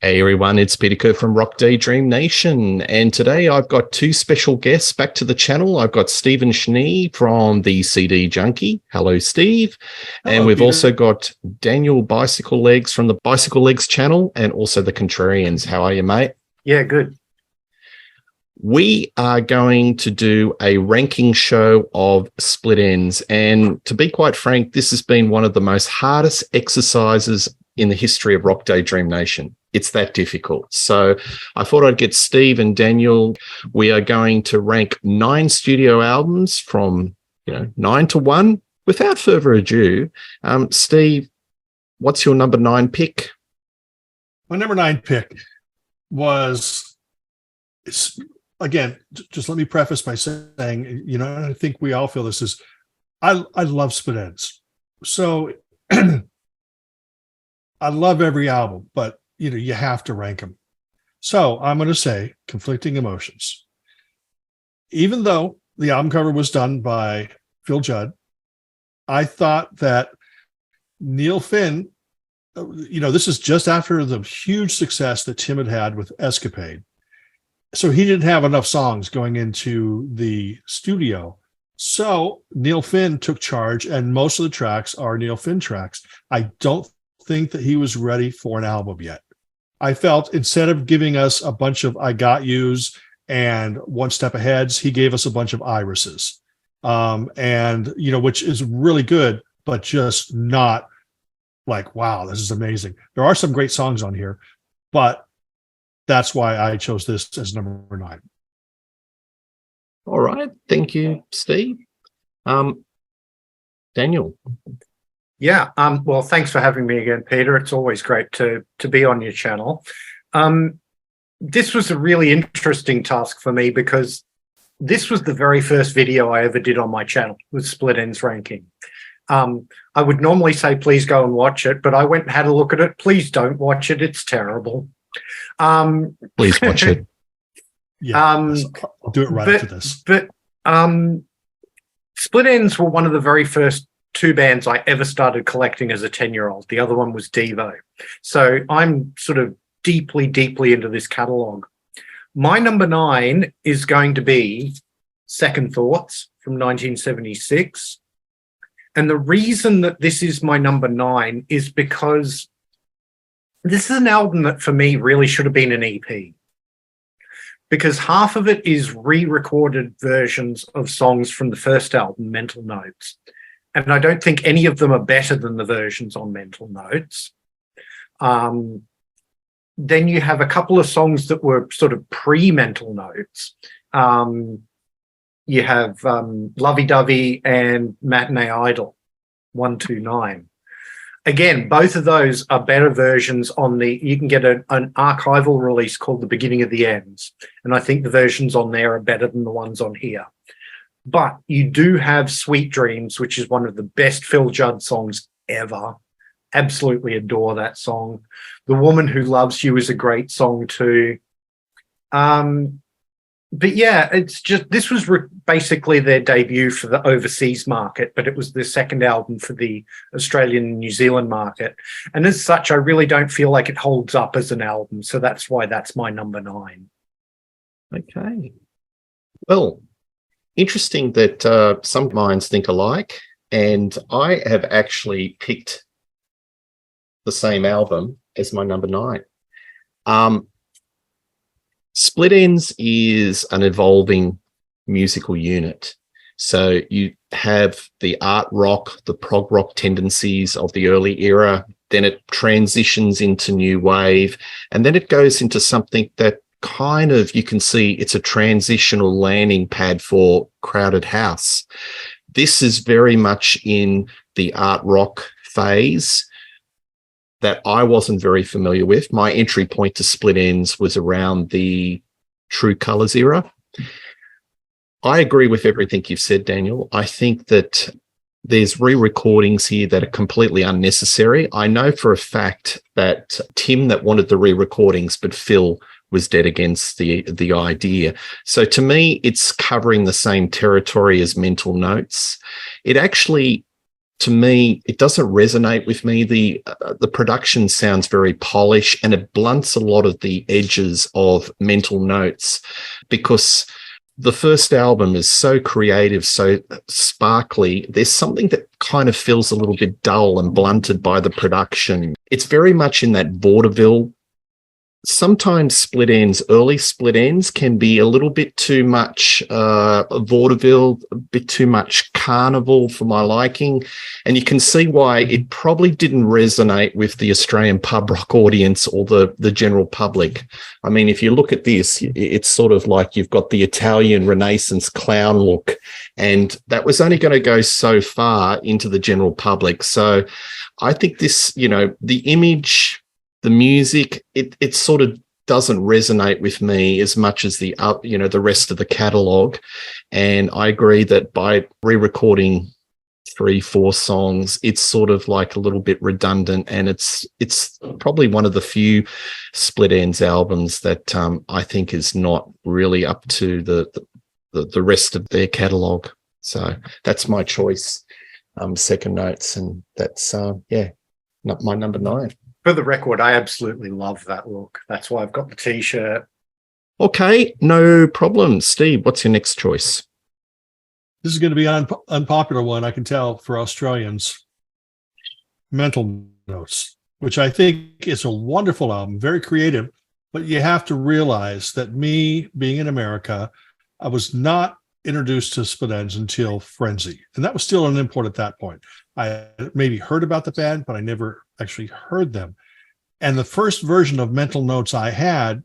Hey everyone, it's Peter Kerr from Daydream Nation, and today I've got two special guests back to the channel. I've got Stephen Schnee from the CD Junkie. Hello, Steve. Hello, and we've Peter. also got Daniel Bicyclelegs from the Bicyclelegs channel, and also the Contrarians. How are you, mate? Yeah, good. We are going to do a ranking show of split ends, and to be quite frank, this has been one of the most hardest exercises in the history of Daydream Nation. It's that difficult. So I thought I'd get Steve and Daniel. We are going to rank 9 studio albums from 9 to 1. Without further ado, Steve, what's your number 9 pick? My number 9 pick was, again, just let me preface by saying, I think we all feel this is, I love split ends. So I love every album, but you have to rank them. So I'm going to say conflicting emotions. Even though the album cover was done by Phil Judd, I thought that Neil Finn, this is just after the huge success that Tim had with Escapade. So he didn't have enough songs going into the studio. So Neil Finn took charge, and most of the tracks are Neil Finn tracks. I don't think that he was ready for an album yet. I felt instead of giving us a bunch of I Got Yous and One Step Aheads, he gave us a bunch of Irises, which is really good, but just not like, wow, this is amazing. There are some great songs on here, but that's why I chose this as number 9. All right. Thank you, Steve. Daniel. Yeah. Well, thanks for having me again, Peter. It's always great to be on your channel. This was a really interesting task for me because this was the very first video I ever did on my channel with split ends ranking. I would normally say, please go and watch it, but I went and had a look at it. Please don't watch it. It's terrible. Please watch it. Yeah, I'll do it right after this. But split ends were one of the very first 2 bands I ever started collecting as a 10-year-old. The other one was Devo. So I'm sort of deeply, deeply into this catalog. My number 9 is going to be Second Thoughts from 1976. And the reason that this is my number 9 is because this is an album that for me really should have been an EP. Because half of it is re-recorded versions of songs from the first album, Mental Notes. And I don't think any of them are better than the versions on Mental Notes. Then you have a couple of songs that were sort of pre-Mental Notes. You have Lovey Dovey and Matinee Idol, 129. Again, both of those are better versions on you can get an archival release called The Beginning of the Ends. And I think the versions on there are better than the ones on here. But you do have Sweet Dreams, which is one of the best Phil Judd songs ever. Absolutely adore that song. The Woman Who Loves You is a great song too. But yeah, it's just, this was basically their debut for the overseas market, but it was their second album for the Australian and New Zealand market. And as such, I really don't feel like it holds up as an album. So that's why that's my number 9. Okay. Well, interesting that some minds think alike, and I have actually picked the same album as my number 9. Split Ends is an evolving musical unit. So you have the art rock, the prog rock tendencies of the early era, then it transitions into new wave, and then it goes into something that kind of, you can see it's a transitional landing pad for Crowded House. This is very much in the art rock phase that I wasn't very familiar with. My entry point to Split Ends was around the True Colours era. I agree with everything you've said, Daniel. I think that there's re-recordings here that are completely unnecessary. I know for a fact that Tim that wanted the re-recordings, but Phil was dead against the idea. So to me, it's covering the same territory as Mental Notes. It actually, to me, it doesn't resonate with me. The production sounds very polished, and it blunts a lot of the edges of Mental Notes, because the first album is so creative, so sparkly. There's something that kind of feels a little bit dull and blunted by the production. It's very much in that vaudeville. Sometimes split ends, early split ends, can be a little bit too much vaudeville, a bit too much carnival for my liking. And you can see why it probably didn't resonate with the Australian pub rock audience or the general public. I mean, if you look at this, it's sort of like you've got the Italian Renaissance clown look, and that was only going to go so far into the general public. So I think this, the image, the music, it sort of doesn't resonate with me as much as the rest of the catalog. And I agree that by re-recording 3-4 songs, it's sort of like a little bit redundant, and it's probably one of the few Split Enz albums that I think is not really up to the rest of their catalog. So that's my choice, Second Notes, and that's my number 9. For the record, I absolutely love that look. That's why I've got the T-shirt. Okay, no problem. Steve, what's your next choice? This is going to be an unpopular one, I can tell, for Australians. Mental Notes, which I think is a wonderful album, very creative, but you have to realize that me being in America, I was not introduced to Split Enz until Frenzy, and that was still an import at that point. I maybe heard about the band, but I never actually heard them. And the first version of Mental Notes I had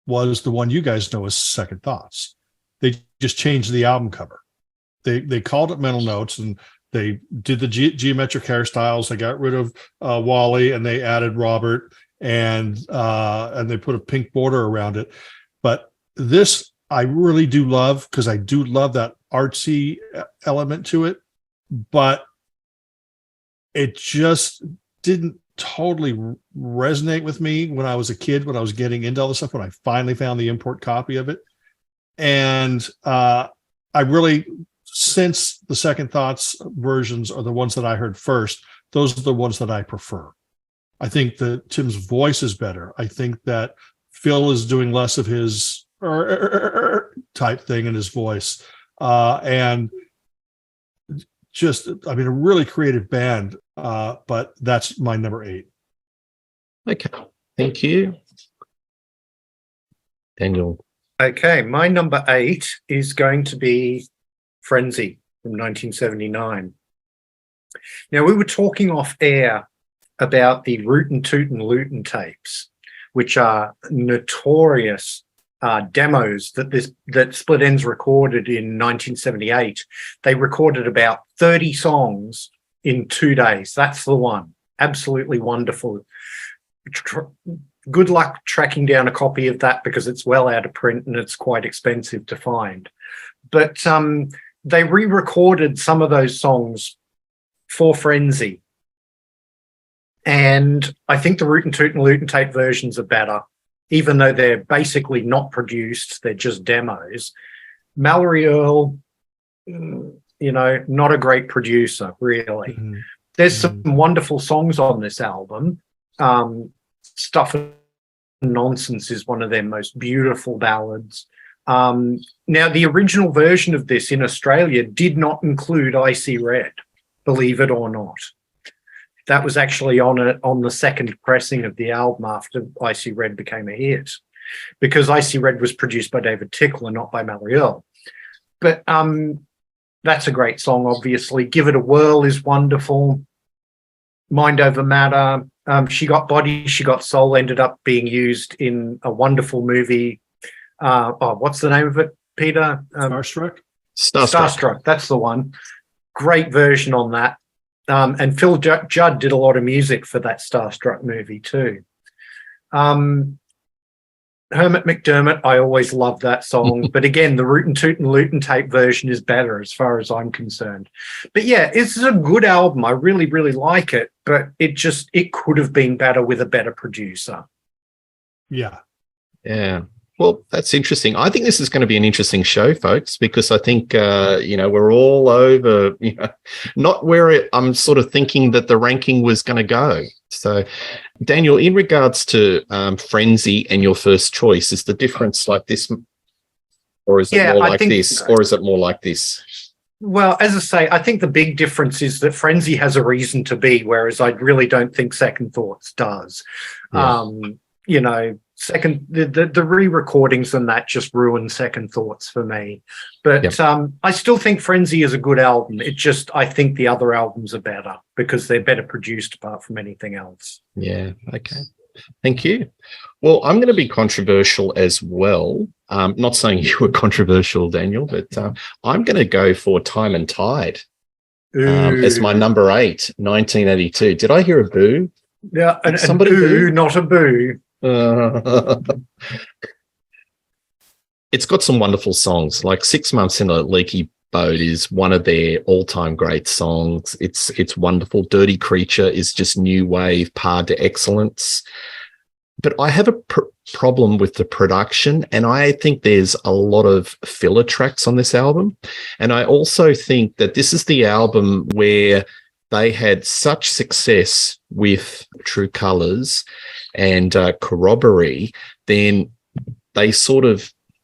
was the one you guys know as Second Thoughts. They just changed the album cover. They called it Mental Notes, and they did the geometric hairstyles. They got rid of Wally, and they added Robert, and they put a pink border around it. But this I really do love, because I do love that artsy element to it, but it just didn't totally resonate with me when I was a kid, when I was getting into all this stuff, when I finally found the import copy of it. And I really, since the Second Thoughts versions are the ones that I heard first, those are the ones that I prefer. I think that Tim's voice is better. I think that Phil is doing less of his type thing in his voice. And just, I mean, a really creative band, but that's my number 8. Okay, thank you. Daniel. Okay, my number 8 is going to be Frenzy from 1979. Now, we were talking off air about the Rootin' Tootin' Lootin' tapes, which are notorious demos that Split Enz recorded in 1978. They recorded about 30 songs in 2 days. That's the one. Absolutely wonderful. Good luck tracking down a copy of that, because it's well out of print and it's quite expensive to find. But they re-recorded some of those songs for Frenzy. And I think the Rootin' Tootin' Lootin' tape versions are better, even though they're basically not produced, they're just demos. Mallory Earle, not a great producer, really. Mm-hmm. There's some wonderful songs on this album. Stuff and Nonsense is one of their most beautiful ballads. Now, the original version of this in Australia did not include Icy Red, believe it or not. That was actually on the second pressing of the album after Icy Red became a hit, because Icy Red was produced by David Tickler, not by Mallory Earle. But that's a great song, obviously. Give It a Whirl is wonderful. Mind Over Matter. She Got Body, She Got Soul ended up being used in a wonderful movie. What's the name of it, Peter? Starstruck? Starstruck, that's the one. Great version on that. And Phil Judd did a lot of music for that Starstruck movie too. Hermit McDermott, I always loved that song. But again, the Rootin' Tootin' Lootin' tape version is better as far as I'm concerned. But yeah, it's a good album. I really, really like it. But it could have been better with a better producer. Yeah. Yeah. Well, that's interesting. I think this is going to be an interesting show, folks, because I think, we're all over, not where I'm sort of thinking that the ranking was going to go. So, Daniel, in regards to Frenzy and your first choice, is the difference like this, or is it more like this, or is it more like this? Well, as I say, I think the big difference is that Frenzy has a reason to be, whereas I really don't think Second Thoughts does. Yeah. The re-recordings and that just ruined Second Thoughts for me. But I still think Frenzy is a good album. I think the other albums are better because they're better produced apart from anything else. Yeah, okay. Thank you. Well, I'm going to be controversial as well. Not saying you were controversial, Daniel, but I'm going to go for Time and Tide as my number 8, 1982. Did I hear a boo? Yeah, somebody boo, not a boo. It's got some wonderful songs. Like 6 Months in a Leaky Boat is one of their all-time great songs. It's wonderful. Dirty Creature is just new wave, par to excellence. But I have a problem with the production, and I think there's a lot of filler tracks on this album. And I also think that this is the album where they had such success with True Colours and Corroboree, then they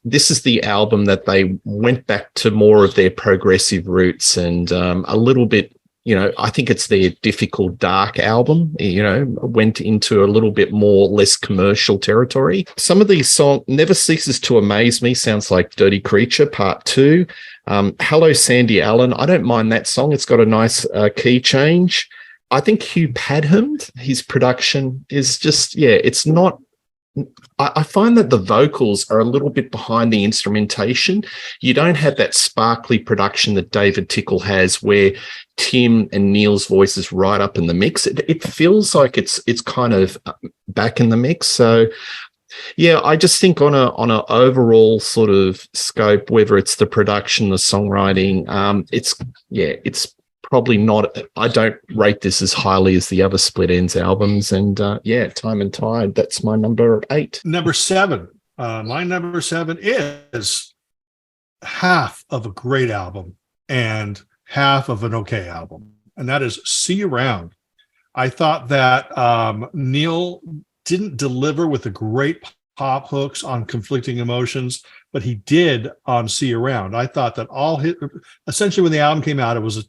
this is the album that they went back to more of their progressive roots and a little bit, I think it's their difficult dark album, went into a little bit more less commercial territory. Some of these songs, Never Ceases to Amaze Me sounds like Dirty Creature Part 2. Hello, Sandy Allen. I don't mind that song. It's got a nice key change. I think Hugh Padgham, his production is just, it's not, I find that the vocals are a little bit behind the instrumentation. You don't have that sparkly production that David Tickle has where Tim and Neil's voice is right up in the mix. It feels like it's kind of back in the mix. So, I just think on a overall sort of scope, whether it's the production, the songwriting, it's probably not. I don't rate this as highly as the other Split Enz albums. And Time and Tide, that's my number 8. Number 7. My number 7 is half of a great album and half of an okay album, and that is See You Around. I thought that Neil didn't deliver with the great pop hooks on Conflicting Emotions, but he did on See You Around. I thought that essentially when the album came out, it was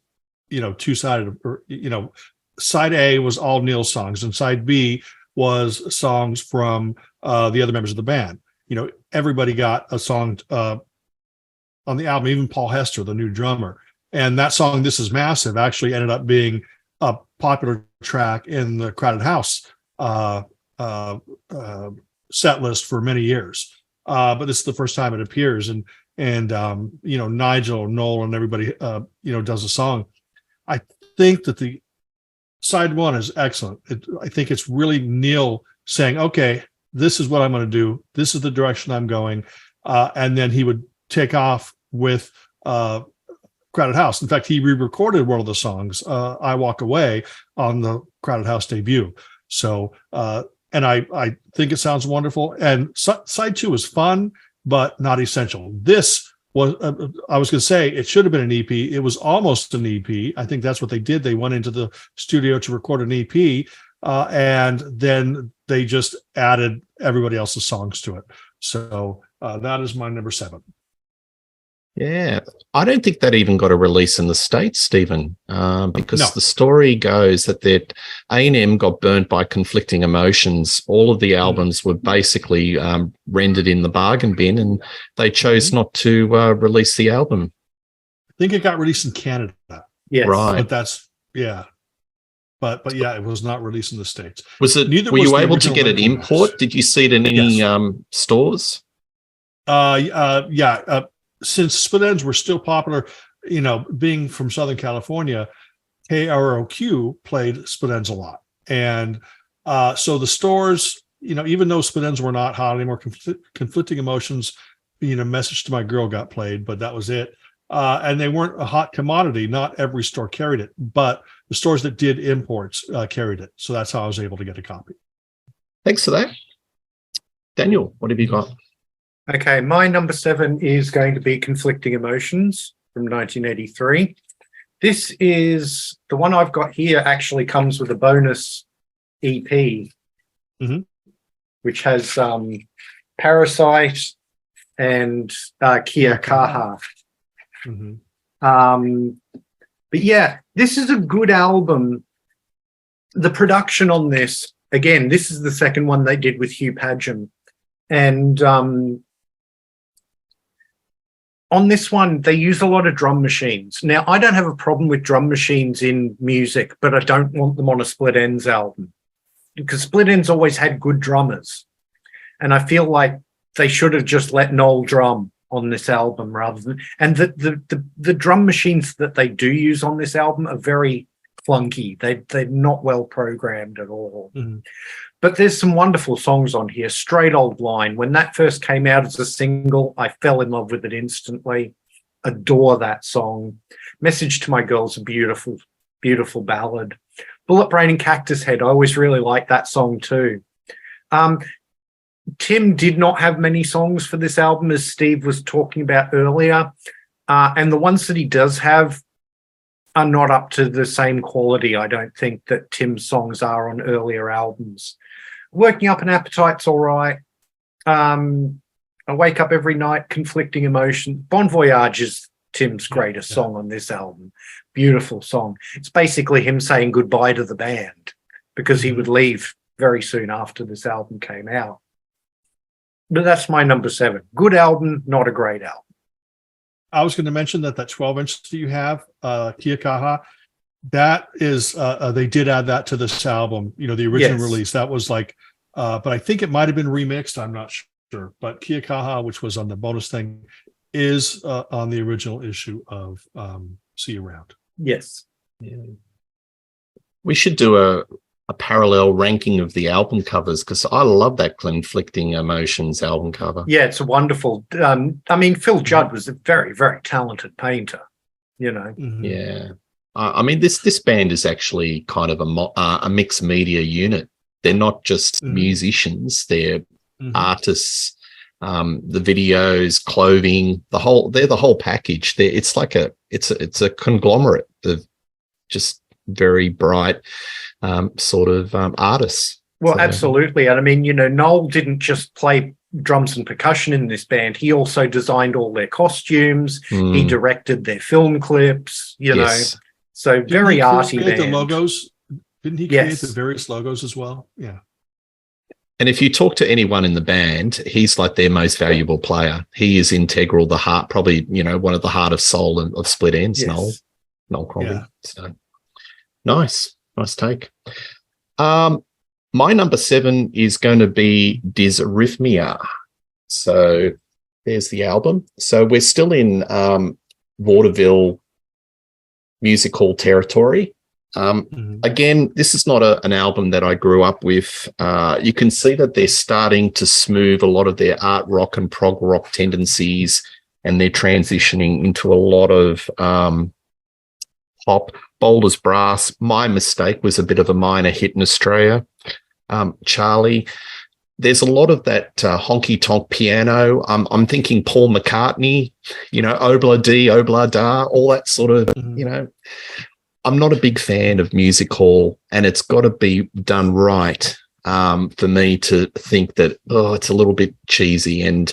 two-sided, side A was all Neil songs and side B was songs from the other members of the band. Everybody got a song on the album, even Paul Hester, the new drummer. And that song, This Is Massive, actually ended up being a popular track in the Crowded House set list for many years. But this is the first time it appears. And Nigel, Noel, and everybody, does a song. I think that the side 1 is excellent. I think it's really Neil saying, okay, this is what I'm going to do. This is the direction I'm going. And then he would take off with Crowded House. In fact, he re-recorded one of the songs, I Walk Away, on the Crowded House debut. So, and I think it sounds wonderful. And side 2 is fun, but not essential. This was, I was going to say, it should have been an EP. It was almost an EP. I think that's what they did. They went into the studio to record an EP, and then they just added everybody else's songs to it. So that is my number 7. Yeah, I don't think that even got a release in the States, Stephen, because the story goes that A&M got burnt by Conflicting Emotions. All of the albums were basically rendered in the bargain bin, and they chose not to release the album. I think it got released in Canada. Yes. Right. But that's, But it was not released in the States. Was it? Were you able to get an import? Did you see it in any stores? Since Split Enz were still popular, being from Southern California, KROQ played Split Enz a lot. And so the stores, even though Split Enz were not hot anymore, Conflicting Emotions, Message to My Girl got played, but that was it. And they weren't a hot commodity. Not every store carried it, but the stores that did imports carried it. So that's how I was able to get a copy. Thanks for that. Daniel, what have you got? Okay, my number 7 is going to be Conflicting Emotions from 1983. This is the one I've got here, actually comes with a bonus EP, which has Parasite and Kia Kaha. But yeah, this is a good album. The production on this, again, this is the second one they did with Hugh Padgham. And on this one, they use a lot of drum machines. Now, I don't have a problem with drum machines in music, but I don't want them on a Split Enz album, because Split Enz always had good drummers. And I feel like they should have just let Noel drum on this album rather than... And the drum machines that they do use on this album are very clunky. They're not well programmed at all. But there's some wonderful songs on here. Straight Old Line. When that first came out as a single, I fell in love with it instantly. Adore that song. Message to My Girl's a beautiful, beautiful ballad. Bullet Brain and Cactus Head. I always really liked that song too. Tim did not have many songs for this album, as Steve was talking about earlier. And the ones that he does have are not up to the same quality, I don't think, that Tim's songs are on earlier albums. Working Up an Appetite's all right. I Wake Up Every Night, Conflicting Emotion. Bon Voyage is Tim's greatest song on this album. Beautiful song. It's basically him saying goodbye to the band, because he would leave very soon after this album came out. But that's my number 7. Good album, not a great album. I was going to mention that 12-inch that you have, Kia Kaha, that is, they did add that to this album, the original release. That was like, but I think it might have been remixed. I'm not sure. But Kia Kaha, which was on the bonus thing, is on the original issue of See You Around. Yes. Yeah. We should do a parallel ranking of the album covers, because I love that Conflicting Emotions album cover. Yeah, it's wonderful. I mean, Phil Judd was a very, very talented painter, Yeah. I mean, this band is actually kind of a mixed media unit. They're not just musicians; they're artists. The videos, clothing, they're the whole package. It's like it's a conglomerate of just very bright sort of artists. Well, absolutely. And I mean, Noel didn't just play drums and percussion in this band. He also designed all their costumes. He directed their film clips, know. So very arty band. The logos? Didn't he create the various logos as well? Yeah. And if you talk to anyone in the band, he's like their most valuable player. He is integral, the heart, probably, one of the heart of soul of Split Enz, Noel Crombie. Yeah. So nice take. My number 7 is going to be Dysrhythmia. So there's the album. So we're still in vaudeville music hall territory. Again, this is not an album that I grew up with. You can see that they're starting to smooth a lot of their art rock and prog rock tendencies, and they're transitioning into a lot of pop. Bold as Brass, My Mistake, was a bit of a minor hit in Australia. Charlie, there's a lot of that honky tonk piano. I'm thinking Paul McCartney, Obla Di, Obla Da, all that sort of, I'm not a big fan of music hall, and it's got to be done right for me to think that, it's a little bit cheesy. And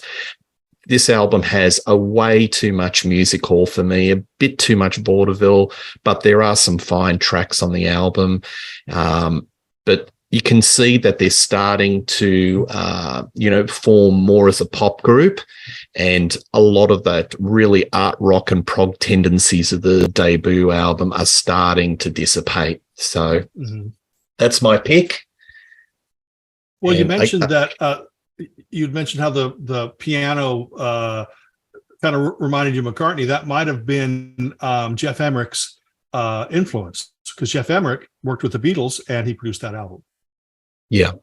this album has a way too much music hall for me, a bit too much vaudeville, but there are some fine tracks on the album. But you can see that they're starting to, form more as a pop group, and a lot of that really art rock and prog tendencies of the debut album are starting to dissipate. So that's my pick. Well, you mentioned that you'd mentioned how the piano kind of reminded you of McCartney. That might have been Jeff Emmerich's influence, because Jeff Emmerich worked with the Beatles and he produced that album. Yeah.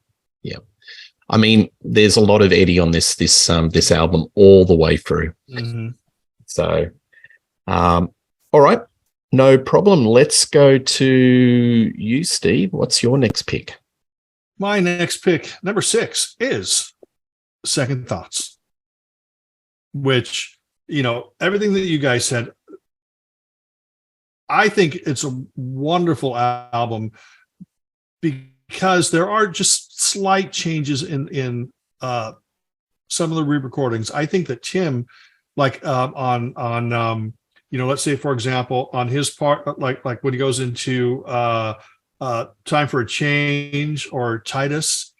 I mean, there's a lot of Eddie on this album all the way through. So, all right, no problem. Let's go to you, Steve. What's your next pick? My next pick, number 6, is Second Thoughts. which, everything that you guys said, I think it's a wonderful album because there are just slight changes in some of the re-recordings. I think that Tim, like on let's say, for example, on his part, like when he goes into Time for a Change or Titus,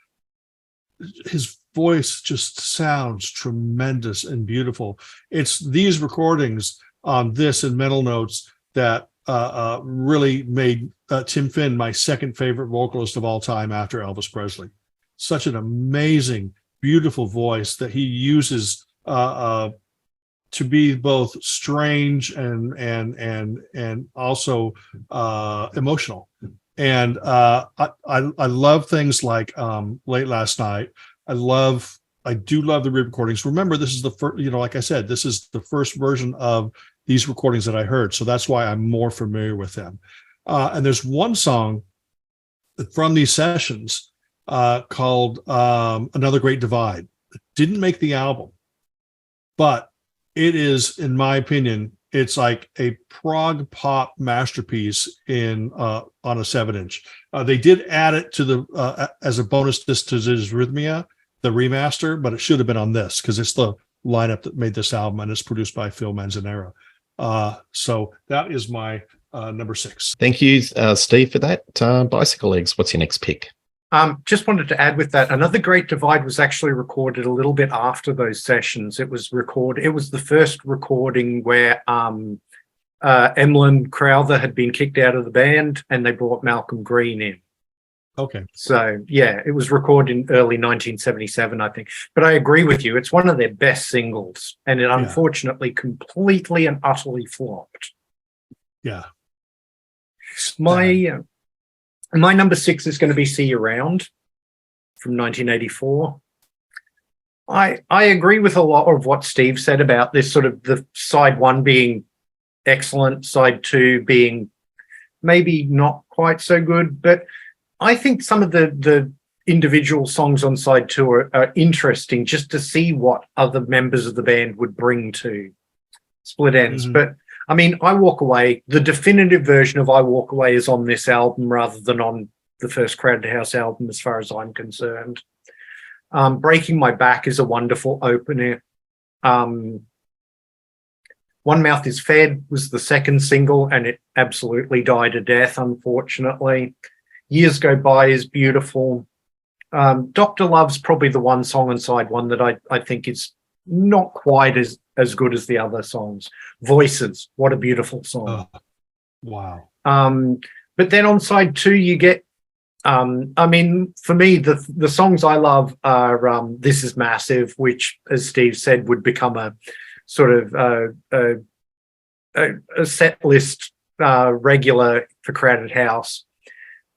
his voice just sounds tremendous and beautiful. It's these recordings on this and Mental Notes that really made Tim Finn my second favorite vocalist of all time after Elvis Presley. Such an amazing, beautiful voice that he uses to be both strange and also emotional. And I love things like Late Last Night. I do love the re-recordings. Remember, this is the first, like I said, this is the first version of these recordings that I heard. So that's why I'm more familiar with them. And there's one song from these sessions called Another Great Divide. It didn't make the album, but it is, in my opinion, it's like a prog pop masterpiece on a 7-inch. They did add it to the as a bonus disc to Rhythmia, the remaster, but it should have been on this because it's the lineup that made this album, and it's produced by Phil Manzanero. So that is my number 6. Thank you, Steve, for that. Bicyclelegs, what's your next pick? Just wanted to add with that, Another Great Divide was actually recorded a little bit after those sessions. It was the first recording where Emlyn Crowther had been kicked out of the band and they brought Malcolm Green in. Okay. So, yeah, it was recorded in early 1977, I think. But I agree with you. It's one of their best singles, and it unfortunately completely and utterly flopped. Yeah. My number 6 is going to be See You Round from 1984. I agree with a lot of what Steve said about this, sort of the side 1 being excellent, side 2 being maybe not quite so good, but I think some of the individual songs on side 2 are interesting just to see what other members of the band would bring to Split Ends. Mm-hmm. But I mean, I Walk Away, the definitive version of I Walk Away is on this album rather than on the first Crowded House album, as far as I'm concerned. Breaking My Back is a wonderful opener. One Mouth Is Fed was the second single, and it absolutely died a death, unfortunately. Years Go By is beautiful. Dr. Love's probably the one song on side 1 that I think is not quite as good as the other songs. Voices, what a beautiful song. Oh, wow. But then on side 2 you get I mean, for me, the songs I love are This Is Massive, which, as Steve said, would become a sort of a set list regular for Crowded House.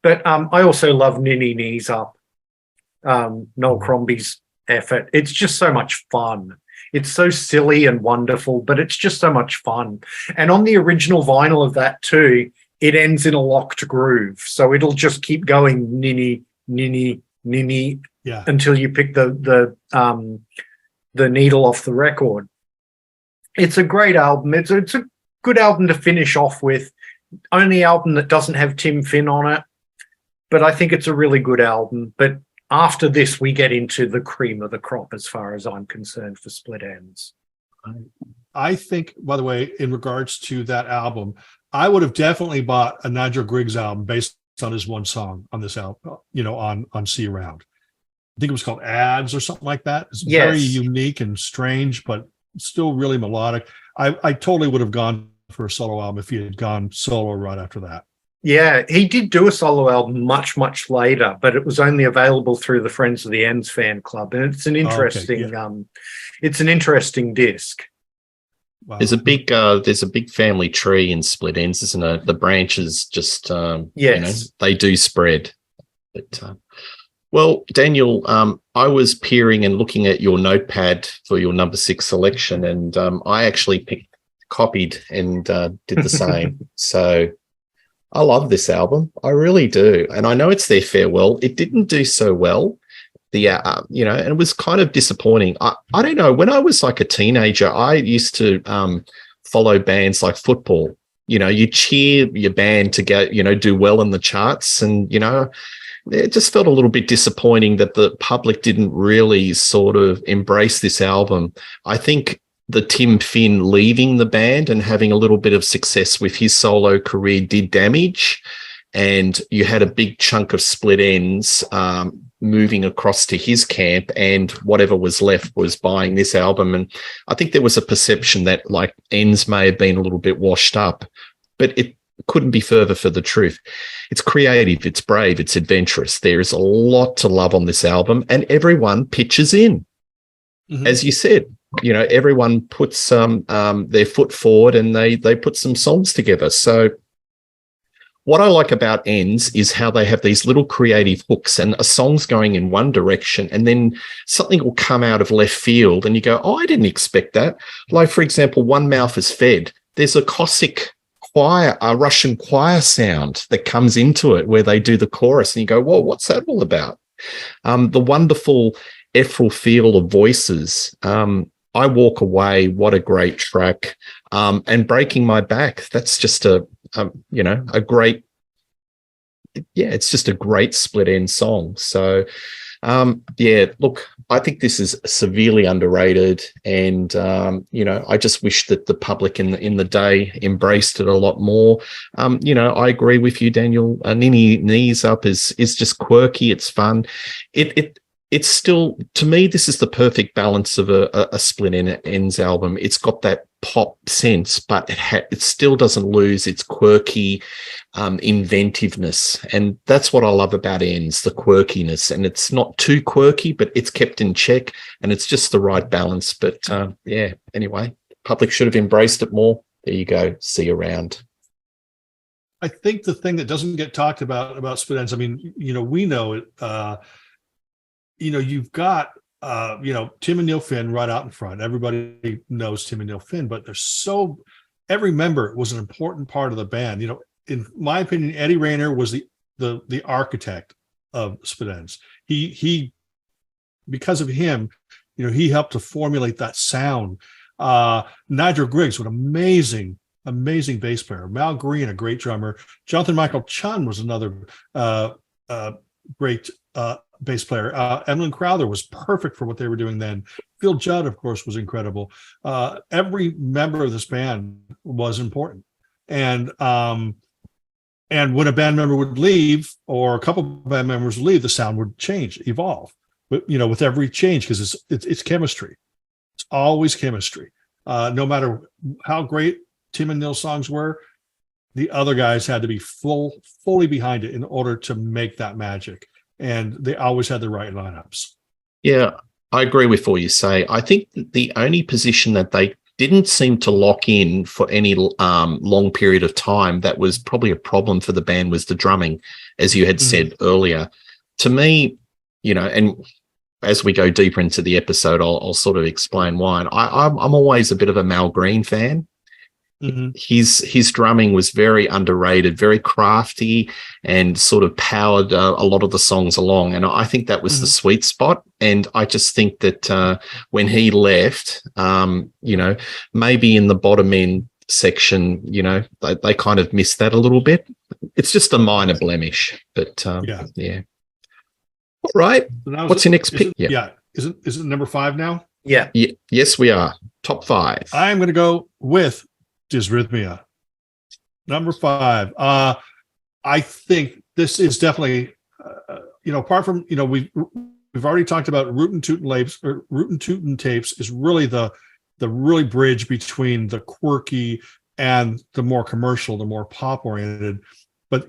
But I also love Ninny Knees Up, Noel Crombie's effort. It's just so much fun. It's so silly and wonderful, but it's just so much fun. And on the original vinyl of that too, it ends in a locked groove. So it'll just keep going ninny, ninny, ninny until you pick the needle off the record. It's a great album. It's a good album to finish off with. Only album that doesn't have Tim Finn on it. But I think it's a really good album. But after this, we get into the cream of the crop as far as I'm concerned for Split Ends. I think, by the way, in regards to that album, I would have definitely bought a Nigel Griggs album based on his one song on this album, on See You Round. I think it was called Ads or something like that. It's very unique and strange, but still really melodic. I totally would have gone for a solo album if he had gone solo right after that. Yeah, he did do a solo album much, much later, but it was only available through the Friends of the Ends fan club, and it's an interesting, it's an interesting disc. Wow. There's a big family tree in Split Ends, isn't it? The branches just, they do spread. But well, Daniel, I was peering and looking at your notepad for your number 6 selection, and I actually copied and did the same. So I love this album. I really do. And I know it's their farewell. It didn't do so well. and it was kind of disappointing. I don't know. When I was like a teenager, I used to follow bands like football. You cheer your band to get, do well in the charts. And, it just felt a little bit disappointing that the public didn't really sort of embrace this album. I think the Tim Finn leaving the band and having a little bit of success with his solo career did damage. And you had a big chunk of Split Enz moving across to his camp, and whatever was left was buying this album. And I think there was a perception that like Enz may have been a little bit washed up, but it couldn't be further for the truth. It's creative, it's brave, it's adventurous. There is a lot to love on this album, and everyone pitches in. Mm-hmm. As you said, everyone puts their foot forward, and they put some songs together. So what I like about Enz is how they have these little creative hooks, and a song's going in one direction, and then something will come out of left field, and you go, oh, I didn't expect that. Like, for example, One Mouth is Fed. There's a Cossack choir, a Russian choir sound that comes into it where they do the chorus, and you go, whoa, what's that all about? The wonderful ethereal feel of voices. I Walk Away, what a great track. And Breaking My Back, that's just a great, it's just a great Split Enz song. So, look, I think this is severely underrated, and I just wish that the public in the day embraced it a lot more. I agree with you, Daniel. Ninny Knees Up is just quirky. It's fun. It's still, to me, this is the perfect balance of a Split Enz album. It's got that pop sense, but it still doesn't lose its quirky inventiveness. And that's what I love about Enz, the quirkiness. And it's not too quirky, but it's kept in check, and it's just the right balance. But anyway, public should have embraced it more. There you go. See you around. I think the thing that doesn't get talked about Split Enz, I mean, we know it, you've got, Tim and Neil Finn right out in front. Everybody knows Tim and Neil Finn, but every member was an important part of the band. In my opinion, Eddie Rayner was the architect of Split Enz. He, because of him, he helped to formulate that sound. Nigel Griggs, an amazing bass player. Mal Green, a great drummer. Jonathan Michael Chun was another great bass player. Emlyn Crowther was perfect for what they were doing then. Phil Judd, of course, was incredible. Every member of this band was important. And when a band member would leave, or a couple of band members would leave, the sound would change, evolve. But with every change, because it's chemistry. It's always chemistry. No matter how great Tim and Neil's songs were, the other guys had to be fully behind it in order to make that magic. And they always had the right lineups. Yeah, I agree with what you say. I think the only position that they didn't seem to lock in for any long period of time that was probably a problem for the band was the drumming, as you had said earlier. To me, and as we go deeper into the episode, I'll sort of explain why. And I'm always a bit of a Mal Green fan. Mm-hmm. His drumming was very underrated, very crafty, and sort of powered a lot of the songs along. And I think that was the sweet spot. And I just think that when he left, maybe in the bottom end section, they kind of missed that a little bit. It's just a minor blemish, but yeah. All right. So what's your next pick? Is it number 5 now? Yeah. Yes, we are. Top 5. I'm going to go with Dysrhythmia. Number 5. I think this is definitely, apart from, we've already talked about Rootin' Tootin' Tapes is really the really bridge between the quirky and the more commercial, the more pop oriented. But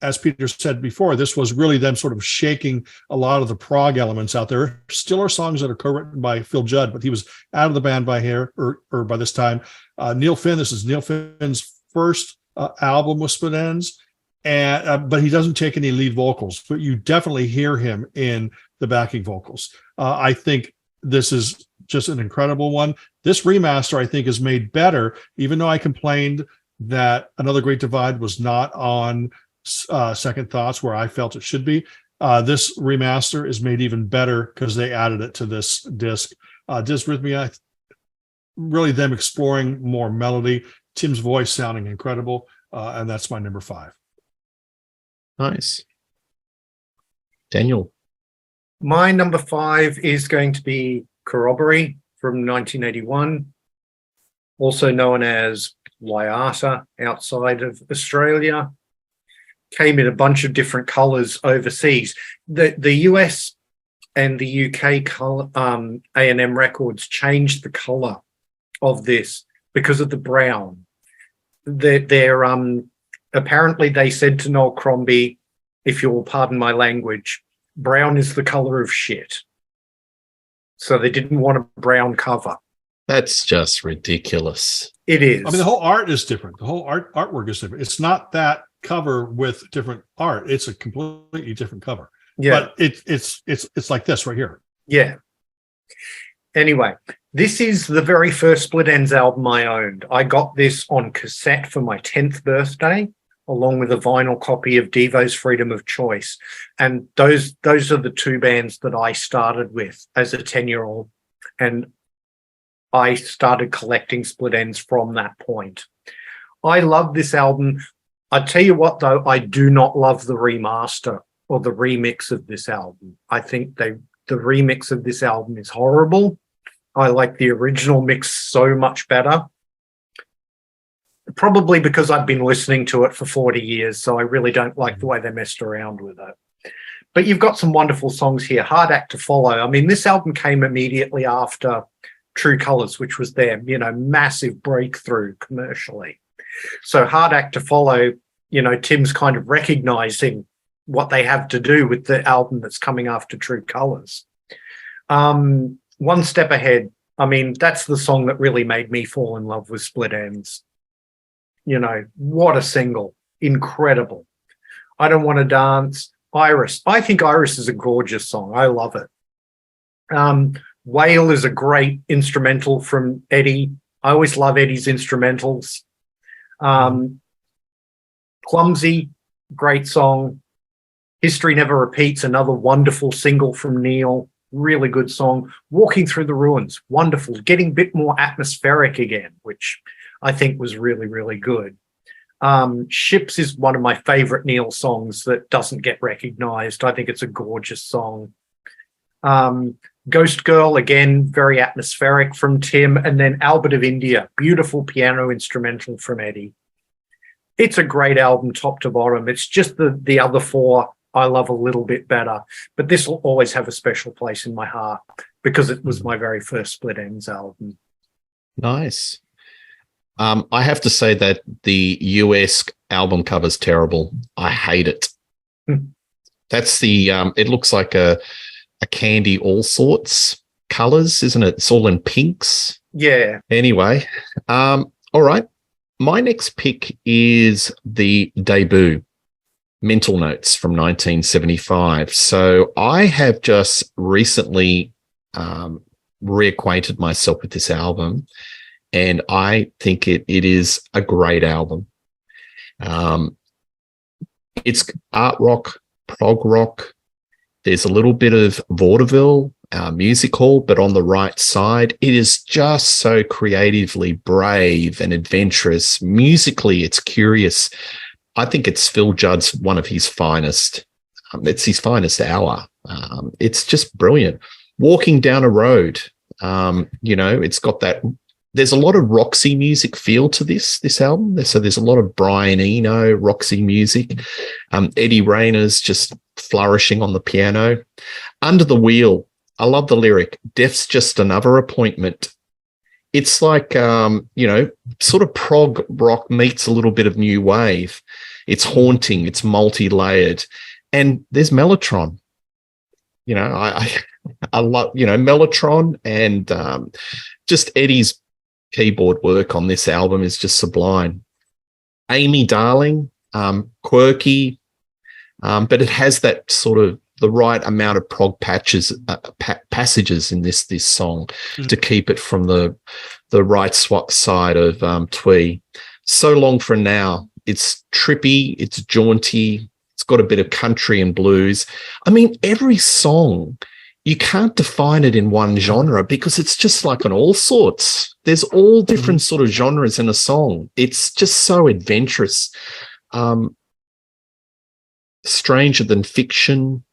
as Peter said before, this was really them sort of shaking a lot of the prog elements out there. Still are songs that are co-written by Phil Judd, but he was out of the band by this time. Neil Finn, this is Neil Finn's first album with Split Enz, but he doesn't take any lead vocals, but you definitely hear him in the backing vocals. I think this is just an incredible one. This remaster, I think, is made better, even though I complained that Another Great Divide was not on Second Thoughts, where I felt it should be. This remaster is made even better because they added it to this disc. Dysrhythmia, really them exploring more melody, Tim's voice sounding incredible, and that's my number 5. Nice. Daniel. My number 5 is going to be Corroboree from 1981, also known as Liata outside of Australia. Came in a bunch of different colors overseas. The US and the UK color, A&M Records changed the color of this because of the brown. They're apparently they said to Noel Crombie, if you'll pardon my language, brown is the color of shit. So they didn't want a brown cover. That's just ridiculous. It is. I mean, the whole art is different. The whole artwork is different. It's not that cover with different art. It's a completely different cover. Yeah. But it's like this right here. Yeah. Anyway, this is the very first Split Enz album I owned. I got this on cassette for my 10th birthday, along with a vinyl copy of Devo's Freedom of Choice. And those are the two bands that I started with as a 10-year-old. And I started collecting Split Enz from that point. I love this album. I tell you what, though, I do not love the remaster or the remix of this album. I think the remix of this album is horrible. I like the original mix so much better. Probably because I've been listening to it for 40 years, so I really don't like the way they messed around with it. But you've got some wonderful songs here. Hard Act to Follow. I mean, this album came immediately after True Colors, which was their, massive breakthrough commercially. So Hard Act to Follow, Tim's kind of recognizing what they have to do with the album that's coming after True Colors. One Step Ahead. I mean, that's the song that really made me fall in love with Split Enz. What a single. Incredible. I Don't Want to Dance. Iris. I think Iris is a gorgeous song. I love it. Whale is a great instrumental from Eddie. I always love Eddie's instrumentals. Clumsy, great song. History Never Repeats, another wonderful single from Neil. Really good song. Walking Through the Ruins, wonderful. Getting a bit more atmospheric again, which I think was really, really good. Ships is one of my favorite Neil songs that doesn't get recognized. I think it's a gorgeous song. Ghost Girl, again, very atmospheric from Tim. And then Albert of India, beautiful piano instrumental from Eddie. It's a great album, top to bottom. It's just the other four I love a little bit better. But this will always have a special place in my heart because it was my very first Split Enz album. Nice. I have to say that the US album cover's terrible. I hate it. That's it looks like a candy all sorts colors, isn't it? It's all in pinks. Yeah. Anyway, all right. My next pick is the debut, Mental Notes from 1975. So I have just recently reacquainted myself with this album, and I think it is a great album. It's art rock, prog rock. There's a little bit of vaudeville, music hall, but on the right side. It is just so creatively brave and adventurous. Musically, it's curious. I think it's Phil Judd's one of his finest. It's his finest hour. It's just brilliant. Walking Down a Road, it's got that. There's a lot of Roxy music feel to this album. So there's a lot of Brian Eno, Roxy music. Eddie Rayner's just flourishing on the piano. Under the Wheel, I love the lyric, Death's just another appointment. It's like, sort of prog rock meets a little bit of new wave. It's haunting. It's multi-layered. And there's Mellotron. I love, Mellotron, and just Eddie's keyboard work on this album is just sublime. Amy Darling, quirky, but it has that sort of the right amount of prog passages in this song to keep it from the right side of twee. So Long for Now. It's trippy, it's jaunty, It's got a bit of country and blues. I mean, every song, you can't define it in one genre because it's just like an all sorts. There's all different sort of genres in a song. It's just so adventurous. Stranger Than Fiction.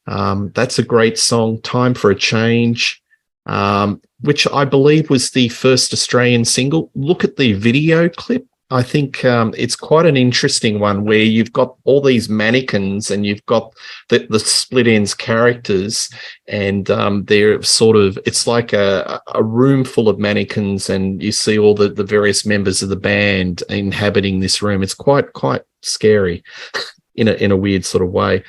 That's a great song. Time for a Change, which I believe was the first Australian single. Look at the video clip. I think it's quite an interesting one where you've got all these mannequins and you've got the Split Enz characters, and they're sort of, it's like a room full of mannequins, and you see all the various members of the band inhabiting this room. It's quite scary in a weird sort of way.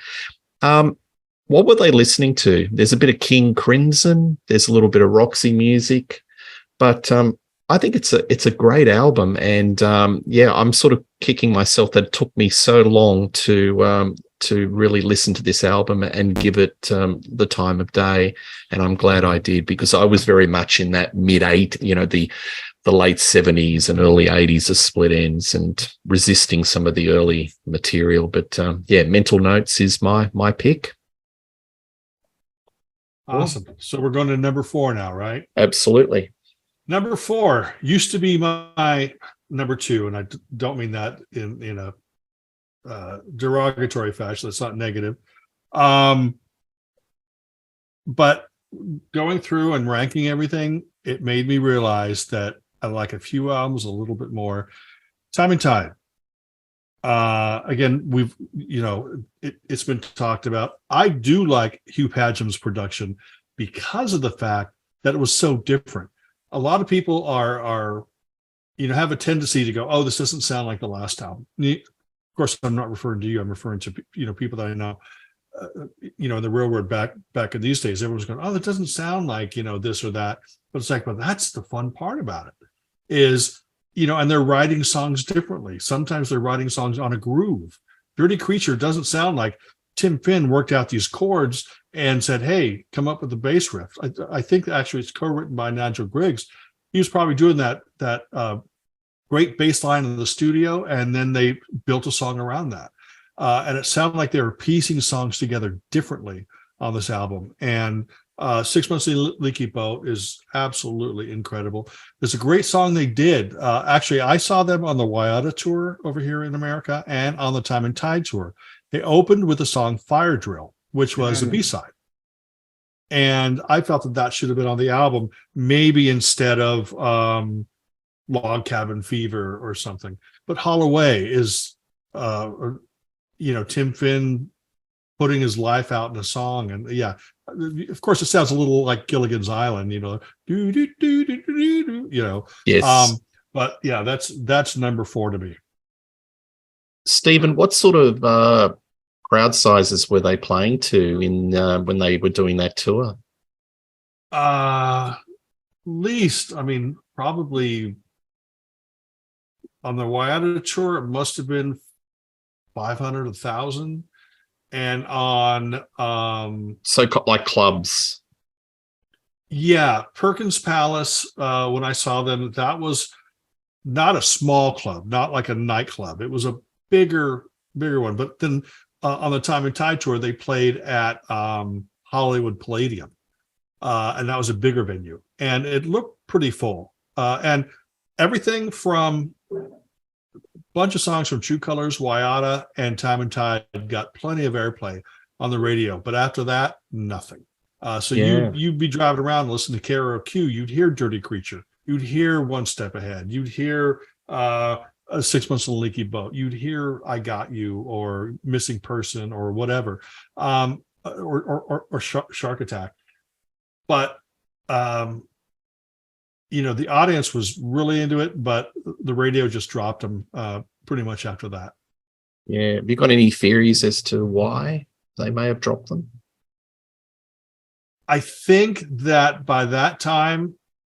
What were they listening to? There's a bit of King Crimson. There's a little bit of Roxy music, but I think it's a great album. And I'm sort of kicking myself that it took me so long to really listen to this album and give it the time of day. And I'm glad I did, because I was very much in that the late 70s and early 80s of Split Enz and resisting some of the early material. But Mental Notes is my pick. Awesome. So we're going to number 4 now, right? Absolutely. Number 4 used to be my number 2, and I don't mean that in a derogatory fashion. That's not negative. But going through and ranking everything, it made me realize that I like a few albums a little bit more. Time and Tide. Again, it's been talked about. I do like Hugh Padgham's production because of the fact that it was so different. A lot of people are have a tendency to go, oh, this doesn't sound like the last album. Of course, I'm not referring to you. I'm referring to people that I know. In the real world back in these days, everyone's going, oh, that doesn't sound like this or that. But it's like, well, that's the fun part about it, is and they're writing songs differently. Sometimes they're writing songs on a groove. Dirty Creature doesn't sound like Tim Finn worked out these chords and said, hey, come up with the bass riff. I think actually it's co-written by Nigel Griggs. He was probably doing that great bass line in the studio, and then they built a song around that. And it sounded like they were piecing songs together differently on this album. And 6 Months in a Leaky Boat is absolutely incredible. There's a great song they did. Actually, I saw them on the Waiata tour over here in America and on the Time and Tide tour. They opened with the song Fire Drill, which was a B-side. And I felt that should have been on the album, maybe instead of Log Cabin Fever or something. But Holloway is, Tim Finn putting his life out in a song. And of course, it sounds a little like Gilligan's Island, Yes. But yeah, that's number 4 to me. Stephen, what sort of crowd sizes were they playing to in when they were doing that tour? Least, probably on the Waiata tour, it must have been 500, 1,000. And on so like clubs. Yeah, Perkins Palace, when I saw them, that was not a small club, not like a nightclub. It was a bigger one. But then on the Time and Tide tour, they played at Hollywood Palladium, and that was a bigger venue, and it looked pretty full. And everything from bunch of songs from True Colors, Waiata, and Time and Tide got plenty of airplay on the radio, but after that, nothing. You'd be driving around and listening to KROQ, you'd hear Dirty Creature, you'd hear One Step Ahead, you'd hear 6 Months in a Leaky Boat, you'd hear I Got You or Missing Person or whatever, or Shark Attack. But the audience was really into it, but the radio just dropped them pretty much after that. Yeah. Have you got any theories as to why they may have dropped them? I think that by that time,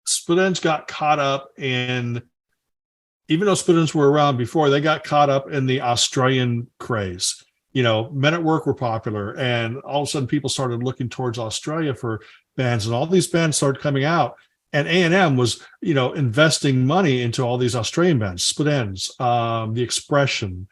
Split Enz got caught up in, even though Split Enz were around before, they got caught up in the Australian craze. Men at Work were popular, and all of a sudden people started looking towards Australia for bands, and all these bands started coming out. And A&M was, investing money into all these Australian bands, Split Enz, The Expression,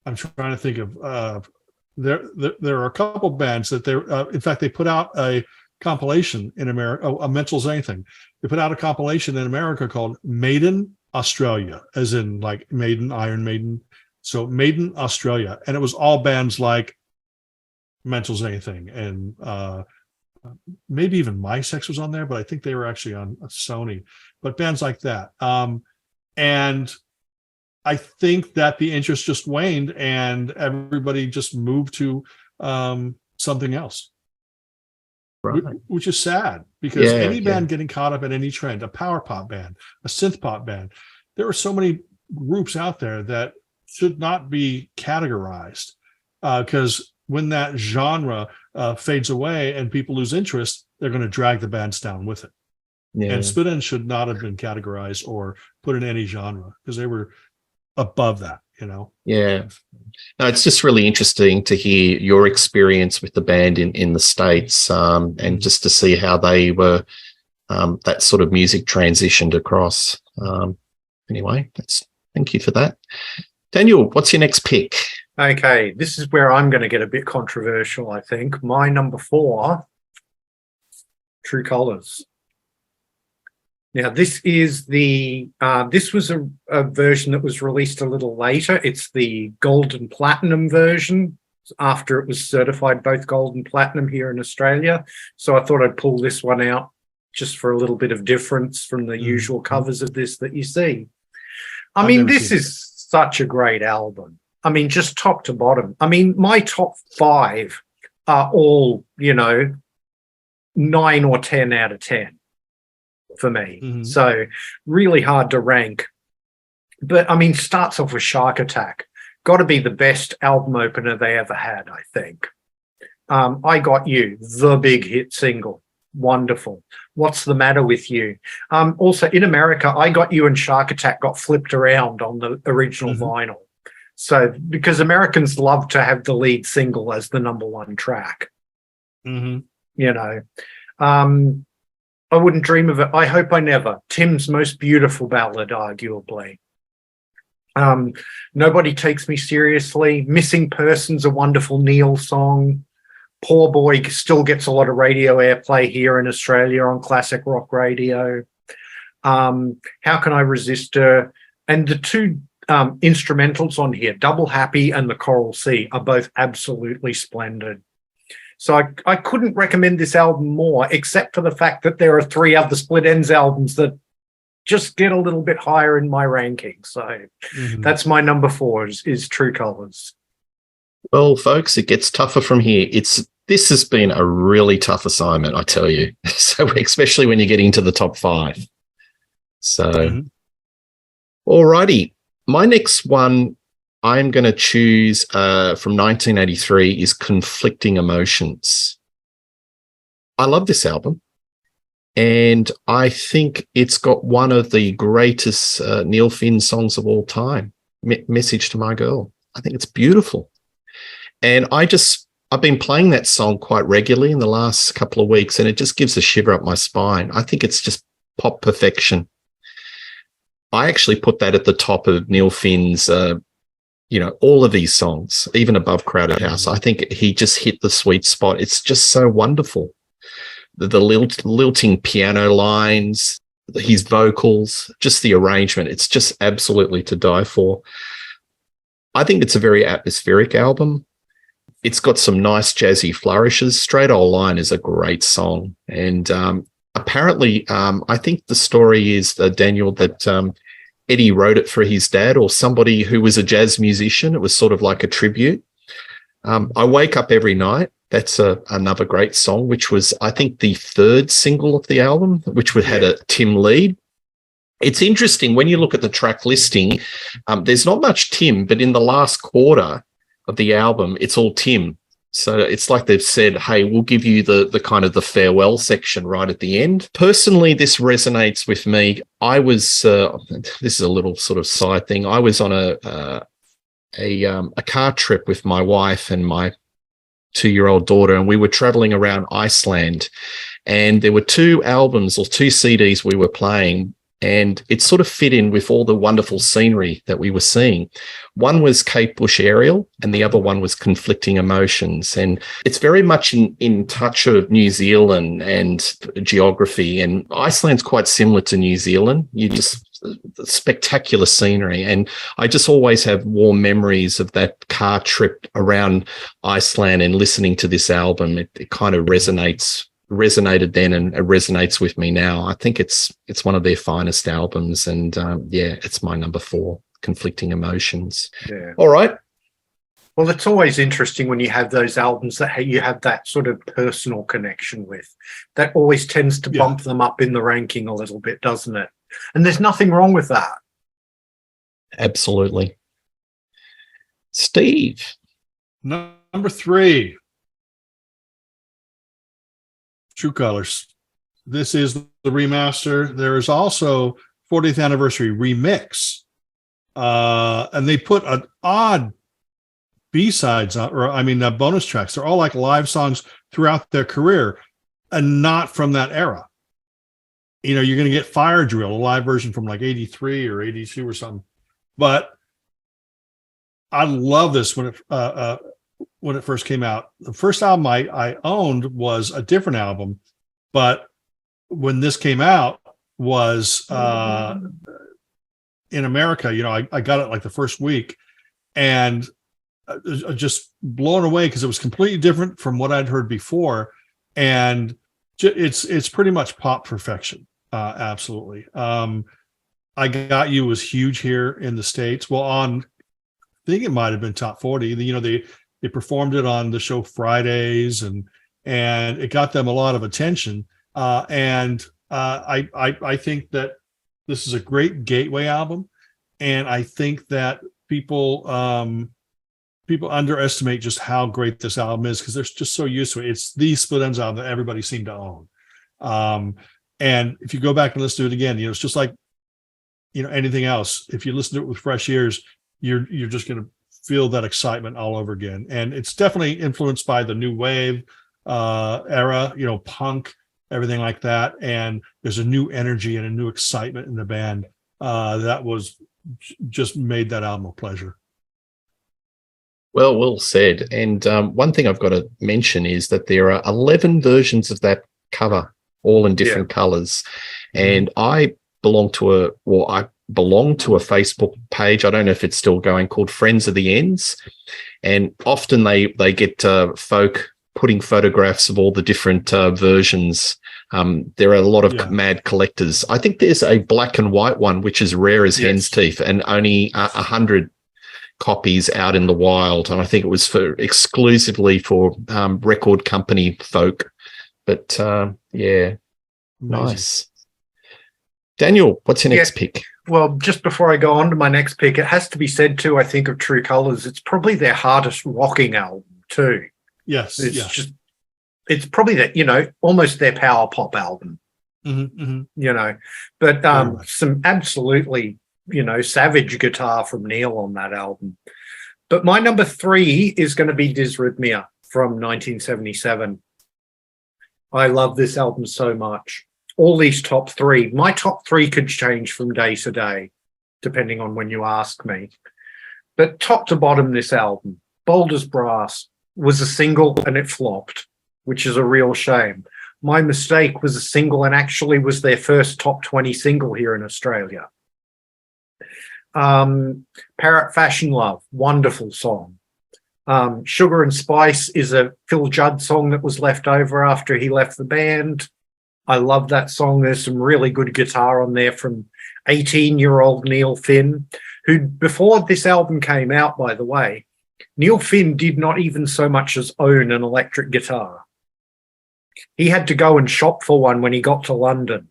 I'm trying to think of there are a couple bands that in fact they put out a compilation in America. A Mental's Anything. They put out a compilation in America called Maiden Australia, as in like Maiden, Iron Maiden. So Maiden Australia, and it was all bands like Mental's Anything, and maybe even My Sex was on there, but I think they were actually on Sony. But bands like that, and I think that the interest just waned, and everybody just moved to something else. Right. Which is sad, because Yeah, any band yeah. getting caught up in any trend, a power pop band, a synth pop band, there are so many groups out there that should not be categorized, because when that genre fades away and people lose interest, they're going to drag the bands down with it. Yeah. And Split Ends should not have been categorized or put in any genre, because they were above that, Yeah. No, it's just really interesting to hear your experience with the band in the States, and just to see how they were, that sort of music transitioned across. Anyway, thank you for that. Daniel, what's your next pick? Okay, this is where I'm going to get a bit controversial, I think. My number 4, True Colours. Now, this is this was a version that was released a little later. It's the gold and platinum version, after it was certified both gold and platinum here in Australia. So I thought I'd pull this one out just for a little bit of difference from the usual covers of this that you see. I mean, this is such a great album. I mean, just top to bottom. I mean, my top 5 are all, 9 or 10 out of 10 for me. So really hard to rank. But I mean, starts off with Shark Attack. Got to be the best album opener they ever had, I think. I Got You, the big hit single. Wonderful. What's the Matter with You? Also, in America, I Got You and Shark Attack got flipped around on the original vinyl. So, because Americans love to have the lead single as the number 1 track. I wouldn't dream of it. I Hope I Never. Tim's most beautiful ballad, arguably. Nobody Takes Me Seriously. Missing Person's a wonderful Neil song. Poor Boy still gets a lot of radio airplay here in Australia on classic rock radio. How Can I Resist Her? And the 2 instrumentals on here, Double Happy and The Coral Sea, are both absolutely splendid. So I couldn't recommend this album more, except for the fact that there are 3 other Split Ends albums that just get a little bit higher in my ranking. So that's my number 4 is True Colours. Well, folks, it gets tougher from here. This has been a really tough assignment, I tell you. So especially when you get into the top 5. So, all righty. My next one I'm going to choose from 1983 is Conflicting Emotions. I love this album, and I think it's got one of the greatest Neil Finn songs of all time, Message to My Girl. I think it's beautiful. And I've been playing that song quite regularly in the last couple of weeks, and it just gives a shiver up my spine. I think it's just pop perfection. I actually put that at the top of Neil Finn's, all of these songs, even above Crowded House. I think he just hit the sweet spot. It's just so wonderful. The lilting piano lines, his vocals, just the arrangement. It's just absolutely to die for. I think it's a very atmospheric album. It's got some nice jazzy flourishes. Straight Old Line is a great song. And apparently, I think the story is, Daniel, that Eddie wrote it for his dad or somebody who was a jazz musician. It was sort of like a tribute. I Wake Up Every Night. That's another great song, which was, I think, the 3rd single of the album, which had a Tim lead. It's interesting when you look at the track listing, there's not much Tim, but in the last quarter of the album, it's all Tim. So it's like they've said, hey, we'll give you the kind of the farewell section right at the end. Personally, this resonates with me. I was, this is a little sort of side thing. I was on a car trip with my wife and my 2-year-old daughter, and we were traveling around Iceland, and there were 2 albums or 2 CDs we were playing. and it sort of fit in with all the wonderful scenery that we were seeing. One was Kate Bush Aerial, and the other one was Conflicting Emotions. And it's very much in touch of New Zealand and geography. And Iceland's quite similar to New Zealand. You just spectacular scenery, and I just always have warm memories of that car trip around Iceland and listening to this album. It kind of resonated then, and it resonates with me now. I think it's one of their finest albums, and it's my number 4, Conflicting Emotions. Yeah. All right. Well, it's always interesting when you have those albums that you have that sort of personal connection with. That always tends to bump them up in the ranking a little bit, doesn't it? And there's nothing wrong with that. Absolutely. Steve. Number 3. True Colors. This is the remaster. There is also 40th anniversary remix. And they put an odd B-sides on, bonus tracks. They're all like live songs throughout their career and not from that era. You're going to get Fire Drill, a live version from like 83 or 82 or something. But I love this when it first came out. The first album I owned was a different album, but when this came out was in America. I got it like the first week, and just blown away because it was completely different from what I'd heard before, and it's pretty much pop perfection. Absolutely. I Got You was huge here in the States. Well, I think it might have been top 40. They performed it on the show Fridays, and it got them a lot of attention. I think that this is a great gateway album, and I think that people underestimate just how great this album is because they're just so used to it. It's the Split Enz album that everybody seemed to own. And if you go back and listen to it again, it's just like, anything else. If you listen to it with fresh ears, you're just going to feel that excitement all over again. And it's definitely influenced by the new wave era, punk, everything like that. And there's a new energy and a new excitement in the band that was just made that album a pleasure. Well said. And one thing I've got to mention is that there are 11 versions of that cover, all in different colors. And I belong to a Facebook page. I don't know if it's still going, called Friends of the Ends. And often they get folk putting photographs of all the different versions. There are a lot of mad collectors. I think there's a black and white one, which is rare as hen's teeth, and only 100 copies out in the wild. And I think it was exclusively for record company folk. But nice. Daniel, what's your next pick? Well, just before I go on to my next pick, it has to be said too, I think, of True Colors, it's probably their hardest rocking album too. Yes. It's probably that, almost their power pop album. But some absolutely, savage guitar from Neil on that album. But my number 3 is going to be Dysrhythmia from 1977. I love this album so much. All these top 3. My top 3 could change from day to day, depending on when you ask me. But top to bottom, this album, Bold as Brass, was a single and it flopped, which is a real shame. My Mistake was a single and actually was their first top 20 single here in Australia. Parrot Fashion Love, wonderful song. Sugar and Spice is a Phil Judd song that was left over after he left the band. I love that song. There's some really good guitar on there from 18-year-old Neil Finn, who, before this album came out, by the way, Neil Finn did not even so much as own an electric guitar. He had to go and shop for one when he got to London.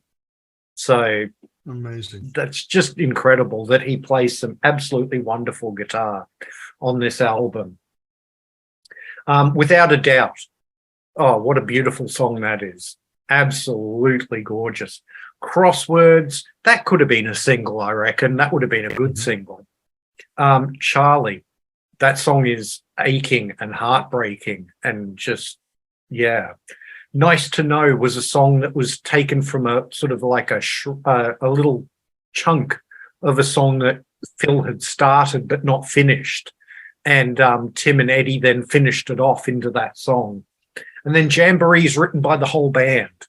So amazing. That's just incredible that he plays some absolutely wonderful guitar on this album. Without a doubt. Oh, what a beautiful song that is. Absolutely gorgeous. Crosswords, that could have been a single, I reckon. That would have been a good single. Charlie, that song is aching and heartbreaking and just, Nice to Know was a song that was taken from a sort of like a little chunk of a song that Phil had started but not finished. And Tim and Eddie then finished it off into that song. And then Jamboree is written by the whole band.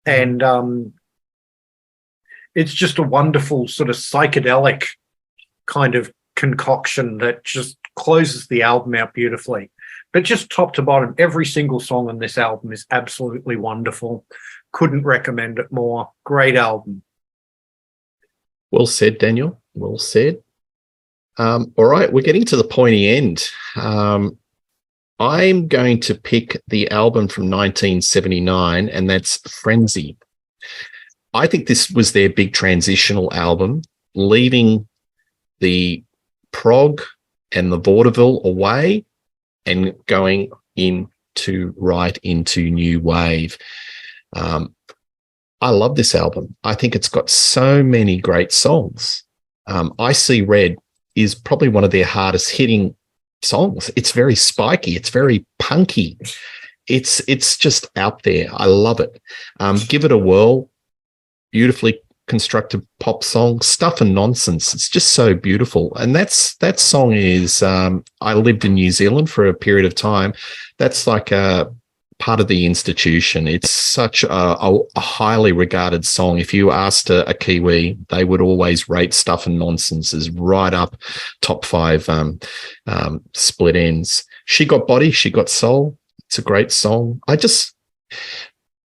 And it's just a wonderful sort of psychedelic kind of concoction that just closes the album out beautifully. But just top to bottom, every single song on this album is absolutely wonderful. Couldn't recommend it more. Great album. Well said, Daniel. Well said. All right, we're getting to the pointy end. I'm going to pick the album from 1979, and that's Frenzy. I think this was their big transitional album, leaving the prog and the vaudeville away and going right into new wave. I love this album. I think it's got so many great songs. I See Red is probably one of their hardest hitting songs. It's very spiky. It's very punky. It's just out there. I love it. Give It a Whirl, beautifully constructed pop song, Stuff and Nonsense. It's just so beautiful. And that song is, I lived in New Zealand for a period of time. That's like a part of the institution. It's such a highly regarded song. If you asked a Kiwi, they would always rate Stuff and Nonsense as right up top 5 split ends. She Got Body, She Got Soul. It's a great song.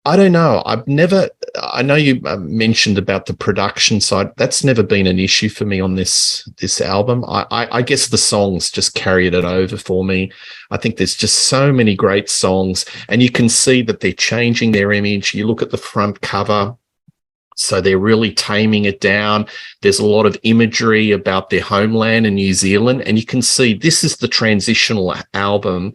I don't know. I know you mentioned about the production side. That's never been an issue for me on this album. I guess the songs just carried it over for me. I think there's just so many great songs, and you can see that they're changing their image. You look at the front cover, so they're really taming it down. There's a lot of imagery about their homeland in New Zealand, and you can see this is the transitional album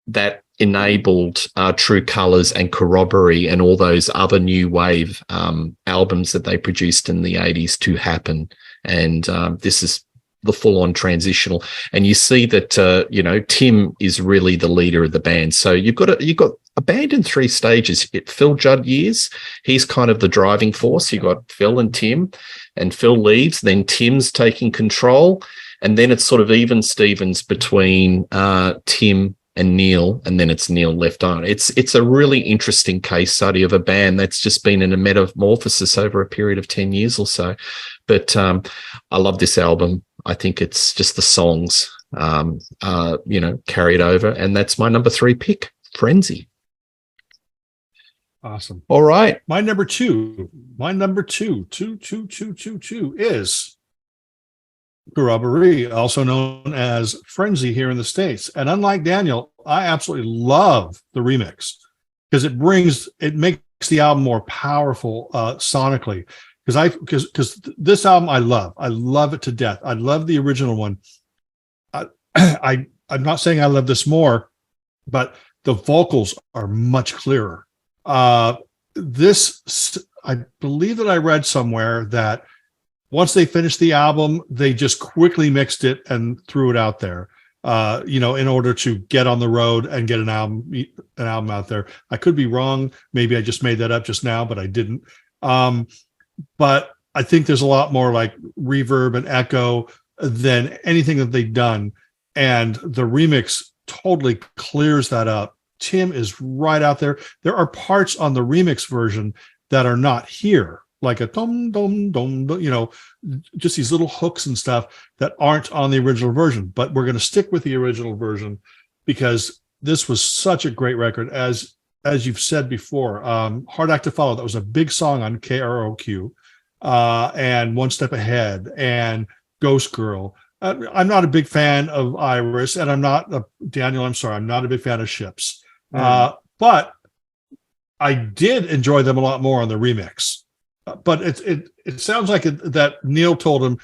that enabled True Colours and Corroboree and all those other new wave albums that they produced in the 80s to happen. And this is the full-on transitional. And you see that, Tim is really the leader of the band. So you've got a band in 3 stages. Phil Judd years, he's kind of the driving force. You've got Phil and Tim, and Phil leaves, then Tim's taking control, and then it's sort of even Stevens between Tim and Neil, and then it's Neil left on. It's a really interesting case study of a band that's just been in a metamorphosis over a period of 10 years or so. But I love this album. I think it's just the songs, carried over, and that's my number 3 pick, Frenzy. Awesome. All right. My number two is Corroboree, also known as Frenzy here in the States. And unlike Daniel, I absolutely love the remix because it makes the album more powerful sonically. Because this album I love it to death. I love the original one. I'm not saying I love this more, but the vocals are much clearer. This, I believe that I read somewhere that once they finished the album, they just quickly mixed it and threw it out there, in order to get on the road and get an album out there. I could be wrong. Maybe I just made that up just now, but I didn't. But I think there's a lot more like reverb and echo than anything that they've done. And the remix totally clears that up. Tim is right out there. There are parts on the remix version that are not here, like a dum dum dum, just these little hooks and stuff that aren't on the original version. But we're going to stick with the original version because this was such a great record. As you've said before, Hard Act to Follow, that was a big song on KROQ, and One Step Ahead and Ghost Girl. I'm not a big fan of Iris, and I'm not a big fan of Ships. But I did enjoy them a lot more on the remix. But it sounds like that Neil told him,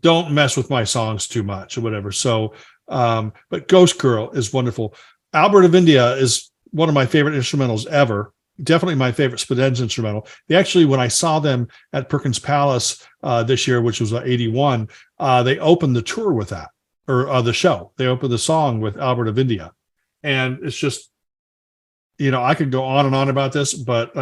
don't mess with my songs too much or whatever. So, but Ghost Girl is wonderful. Albert of India is one of my favorite instrumentals ever. Definitely my favorite split ends instrumental. They actually, when I saw them at Perkins Palace this year, which was 81, they opened the tour with that, or the show. They opened the song with Albert of India. And it's just, I could go on and on about this, but,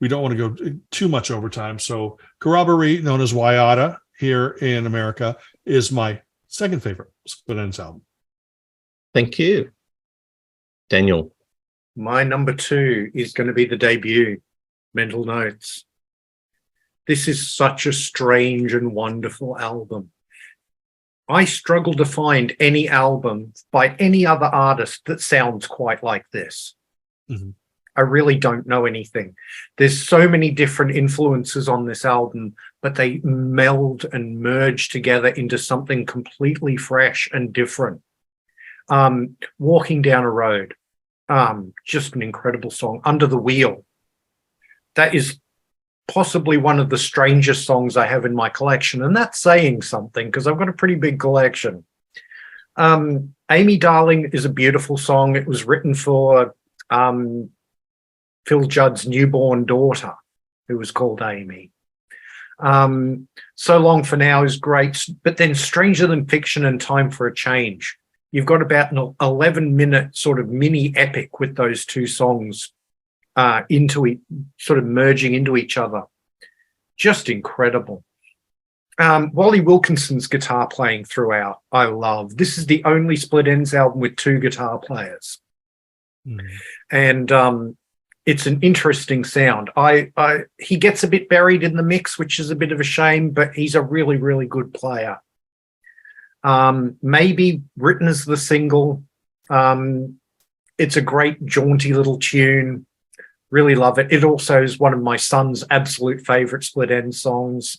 we don't want to go too much overtime. So Corroboree, known as Waiata here in America, is my second favorite Split Enz album. Thank you. Daniel. My number 2 is going to be the debut, Mental Notes. This is such a strange and wonderful album. I struggle to find any album by any other artist that sounds quite like this. Mm-hmm. I really don't know anything. There's so many different influences on this album, but they meld and merge together into something completely fresh and different. Walking Down a Road, just an incredible song. Under the Wheel, that is possibly one of the strangest songs I have in my collection, and that's saying something because I've got a pretty big collection. Amy Darling is a beautiful song. It was written for Phil Judd's newborn daughter, who was called Amy. So Long for Now is great, but then Stranger Than Fiction and Time for a Change. You've got about an 11-minute sort of mini epic with those two songs into it, sort of merging into each other. Just incredible. Wally Wilkinson's guitar playing throughout, I love. This is the only Split Enz album with 2 guitar players. And it's an interesting sound. He gets a bit buried in the mix, which is a bit of a shame, but he's a really, really good player. Maybe written as the single. It's a great jaunty little tune. Really love it. It also is one of my son's absolute favorite Split Enz songs.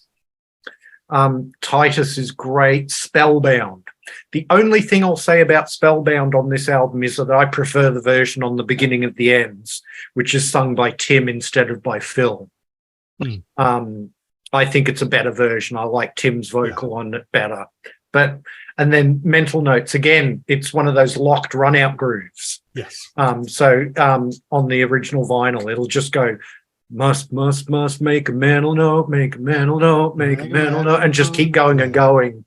Titus is great. Spellbound. The only thing I'll say about Spellbound on this album is that I prefer the version on the beginning of the ends, which is sung by Tim instead of by Phil. I think it's a better version. I like Tim's vocal on it better. And then Mental Notes, again, it's one of those locked run-out grooves. Yes. So on the original vinyl, it'll just go, must make a mental note, make a mental note, make a mental note, and just keep going and going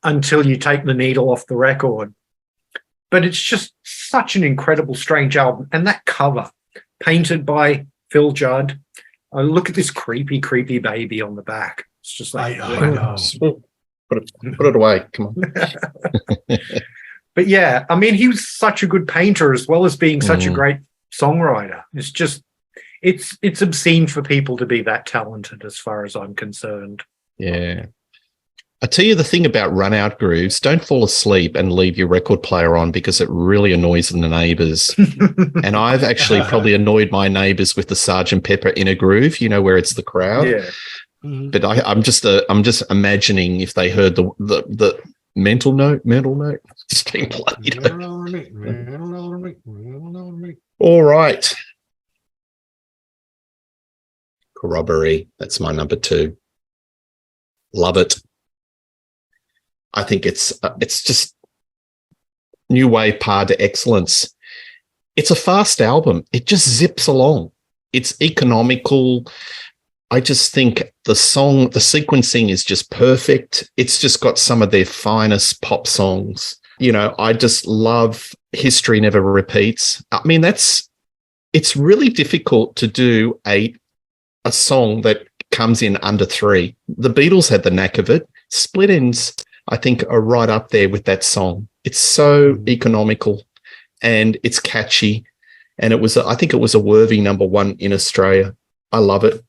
until you take the needle off the record. But it's just such an incredible, strange album. And that cover, painted by Phil Judd, look at this creepy, creepy baby on the back. It's just like, I know. Put it away. Come on. But yeah, I mean, he was such a good painter as well as being such a great songwriter. It's just, it's obscene for people to be that talented as far as I'm concerned. Yeah. I tell you the thing about run out grooves, don't fall asleep and leave your record player on because it really annoys the neighbours. And I've actually probably annoyed my neighbours with the Sgt. Pepper in a groove, you know, where it's the crowd. Yeah. But I'm just imagining if they heard the mental note just being played. All right. Corroboree, that's my number 2. Love it. I think it's just new wave par to excellence. It's a fast album. It just zips along. It's economical. I just think the sequencing is just perfect. It's just got some of their finest pop songs. You know, I just love History Never Repeats. I mean, it's really difficult to do a song that comes in under 3. The Beatles had the knack of it. Split Enz, I think, are right up there with that song. It's so economical and it's catchy. And I think it was a worthy number 1 in Australia. I love it.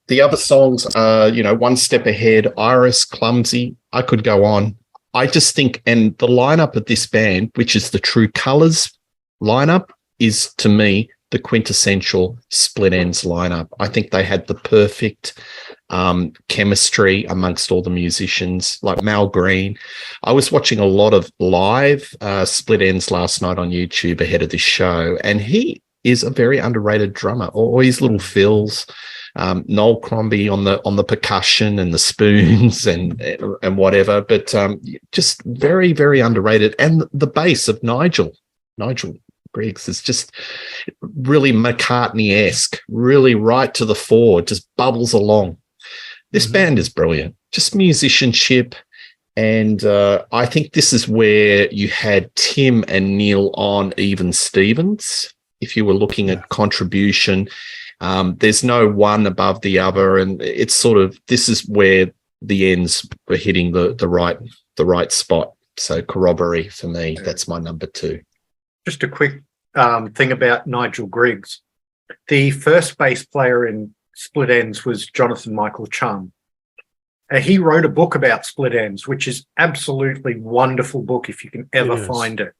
The other songs are, you know, One Step Ahead, Iris, Clumsy. I could go on. I just think, and the lineup of this band, which is the True Colours lineup, is to me the quintessential Split Enz lineup. I think they had the perfect chemistry amongst all the musicians, like Mal Green. I was watching a lot of live Split Enz last night on YouTube ahead of this show, and he is a very underrated drummer. All his little fills. Noel Crombie on the percussion and the spoons and whatever, but just very, very underrated. And the bass of Nigel Briggs is just really McCartney-esque, really right to the fore, just bubbles along. This band is brilliant, just musicianship. And I think this is where you had Tim and Neil on even Stevens, if you were looking at contribution. There's no one above the other, and it's sort of, this is where the ends were hitting the right spot. So Corroboree for me, that's my number 2. Just a quick thing about Nigel Griggs. The first bass player in Split Enz was Jonathan Michael Chum. He wrote a book about split ends, which is absolutely wonderful book if you can ever find it.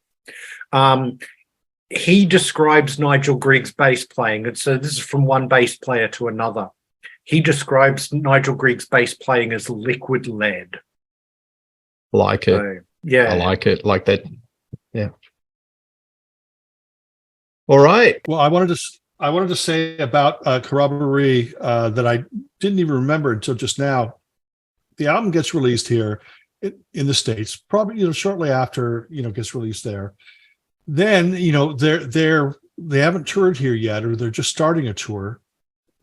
He describes Nigel Griggs' bass playing, and so this is from one bass player to another. He describes Nigel Griggs' bass playing as liquid lead. Like it. So, yeah. I like it. Like that. Yeah. All right. Well, I wanted to say about Corroboree that I didn't even remember until just now. The album gets released here in the States, probably shortly after gets released there. Then they haven't toured here yet, or they're just starting a tour,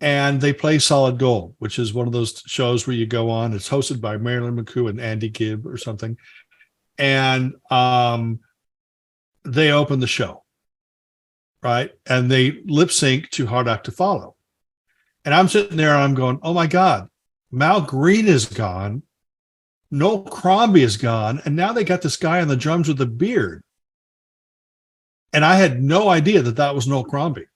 and they play Solid Gold, which is one of those shows where you go on. It's hosted by Marilyn McCoo and Andy Gibb or something, and they open the show, right? And they lip sync to Hard Act to Follow, and I'm sitting there and I'm going, oh my God. Mal Green is gone. Noel Crombie is gone. And now they got this guy on the drums with a beard. And I had no idea that was Noel Crombie.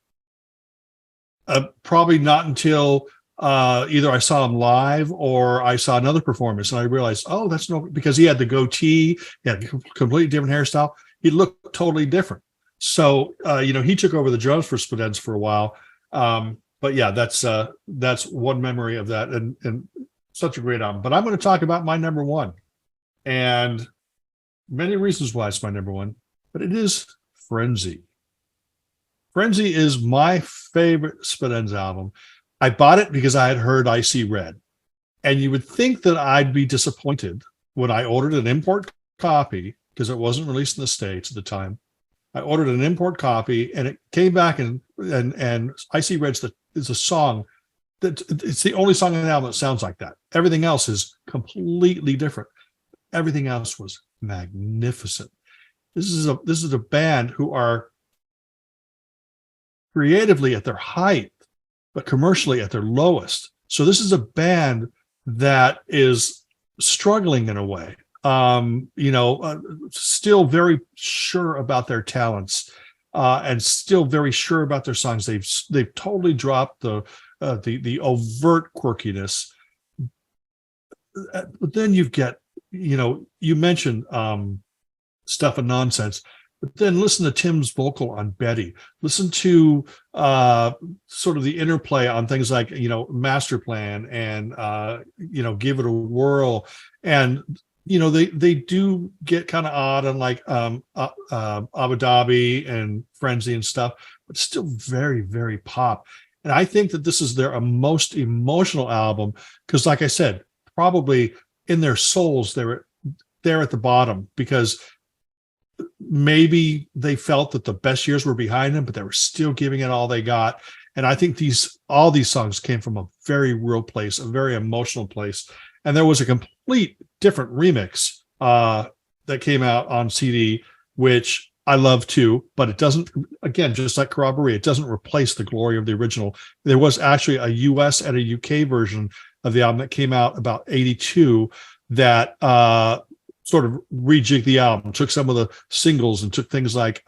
Probably not until either I saw him live or I saw another performance. And I realized, oh, that's Noel, because he had the goatee, he had a completely different hairstyle. He looked totally different. So, he took over the drums for Split Enz for a while. But yeah, that's one memory of that, and such a great album. But I'm going to talk about my number 1, and many reasons why it's my number 1. But it is Frenzy. Frenzy is my favorite Split Enz album. I bought it because I had heard I See Red, and you would think that I'd be disappointed when I ordered an import copy because it wasn't released in the States at the time. I ordered an import copy, and it came back, and I See Red is a song that it's the only song on the album that sounds like that. Everything else is completely different. Everything else was magnificent. This is a band who are creatively at their height, but commercially at their lowest. So this is a band that is struggling in a way. Still very sure about their talents, and still very sure about their songs. They've totally dropped the overt quirkiness. But then you get, you mentioned Stuff and Nonsense, but then listen to Tim's vocal on Betty. Listen to sort of the interplay on things like Master Plan and Give It a Whirl, and they do get kind of odd on like Abu Dhabi and Frenzy and stuff, but still very, very pop. And I think that this is their most emotional album because, like I said, probably in their souls they're at the bottom because maybe they felt that the best years were behind them, but they were still giving it all they got. And I think all these songs came from a very real place, a very emotional place. And there was a complete different remix that came out on CD, which I love too, but it doesn't, again, just like Corroboree, it doesn't replace the glory of the original. There was actually a US and a UK version of the album that came out about 82 that sort of rejigged the album, took some of the singles and took things like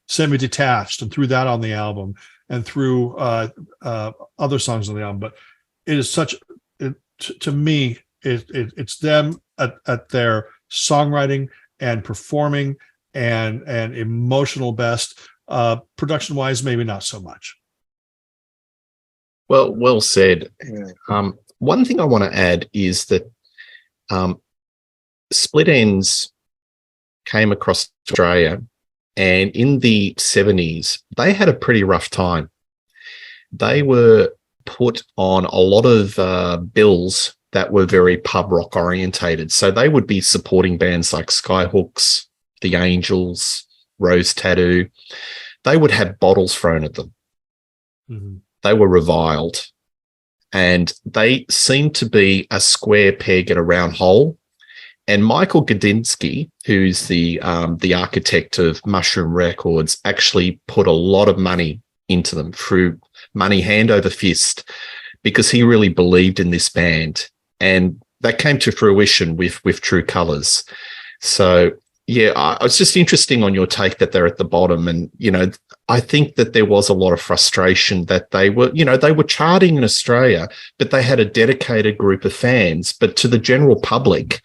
Semi-Detached and threw that on the album and threw other songs on the album. But it is to me, it's them at their songwriting and performing and emotional best. Production wise, maybe not so much. Well said. Yeah. One thing I want to add is that Split Enz came across Australia, and in the 70s, they had a pretty rough time. They were put on a lot of bills that were very pub rock orientated. So they would be supporting bands like Skyhooks, The Angels, Rose Tattoo. They would have bottles thrown at them. Mm-hmm. They were reviled. And they seemed to be a square peg at a round hole. And Michael Gudinski, who's the architect of Mushroom Records, actually put a lot of money into them through money hand over fist, because he really believed in this band, and that came to fruition with True Colours. So yeah, it's just interesting on your take that they're at the bottom. And, I think that there was a lot of frustration that they were charting in Australia, but they had a dedicated group of fans. But to the general public,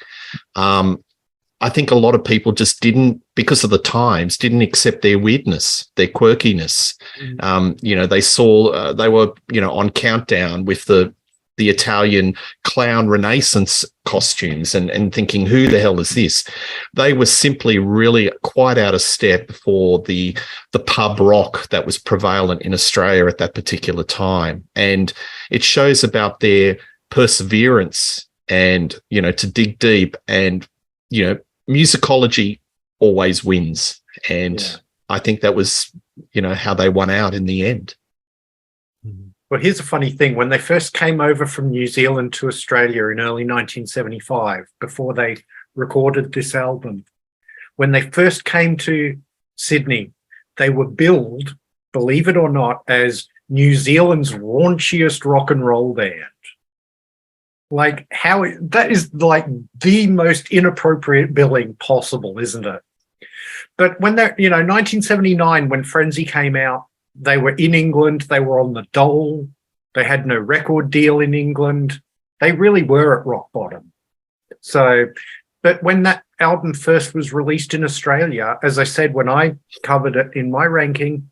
I think a lot of people just didn't, because of the times, didn't accept their weirdness, their quirkiness. They saw, they were, on Countdown with the Italian clown Renaissance costumes and thinking, who the hell is this? They were simply really quite out of step for the pub rock that was prevalent in Australia at that particular time. And it shows about their perseverance and, to dig deep, and, musicology always wins. And I think that was, how they won out in the end. Well, here's a funny thing. When they first came over from New Zealand to Australia in early 1975, before they recorded this album, when they first came to Sydney, they were billed, believe it or not, as New Zealand's raunchiest rock and roll band. Like, that is like the most inappropriate billing possible, isn't it? But when 1979, when Frenzy came out, they were in England. They were on the dole. They had no record deal in England. They really were at rock bottom. So, but when that album first was released in Australia, as I said, when I covered it in my ranking,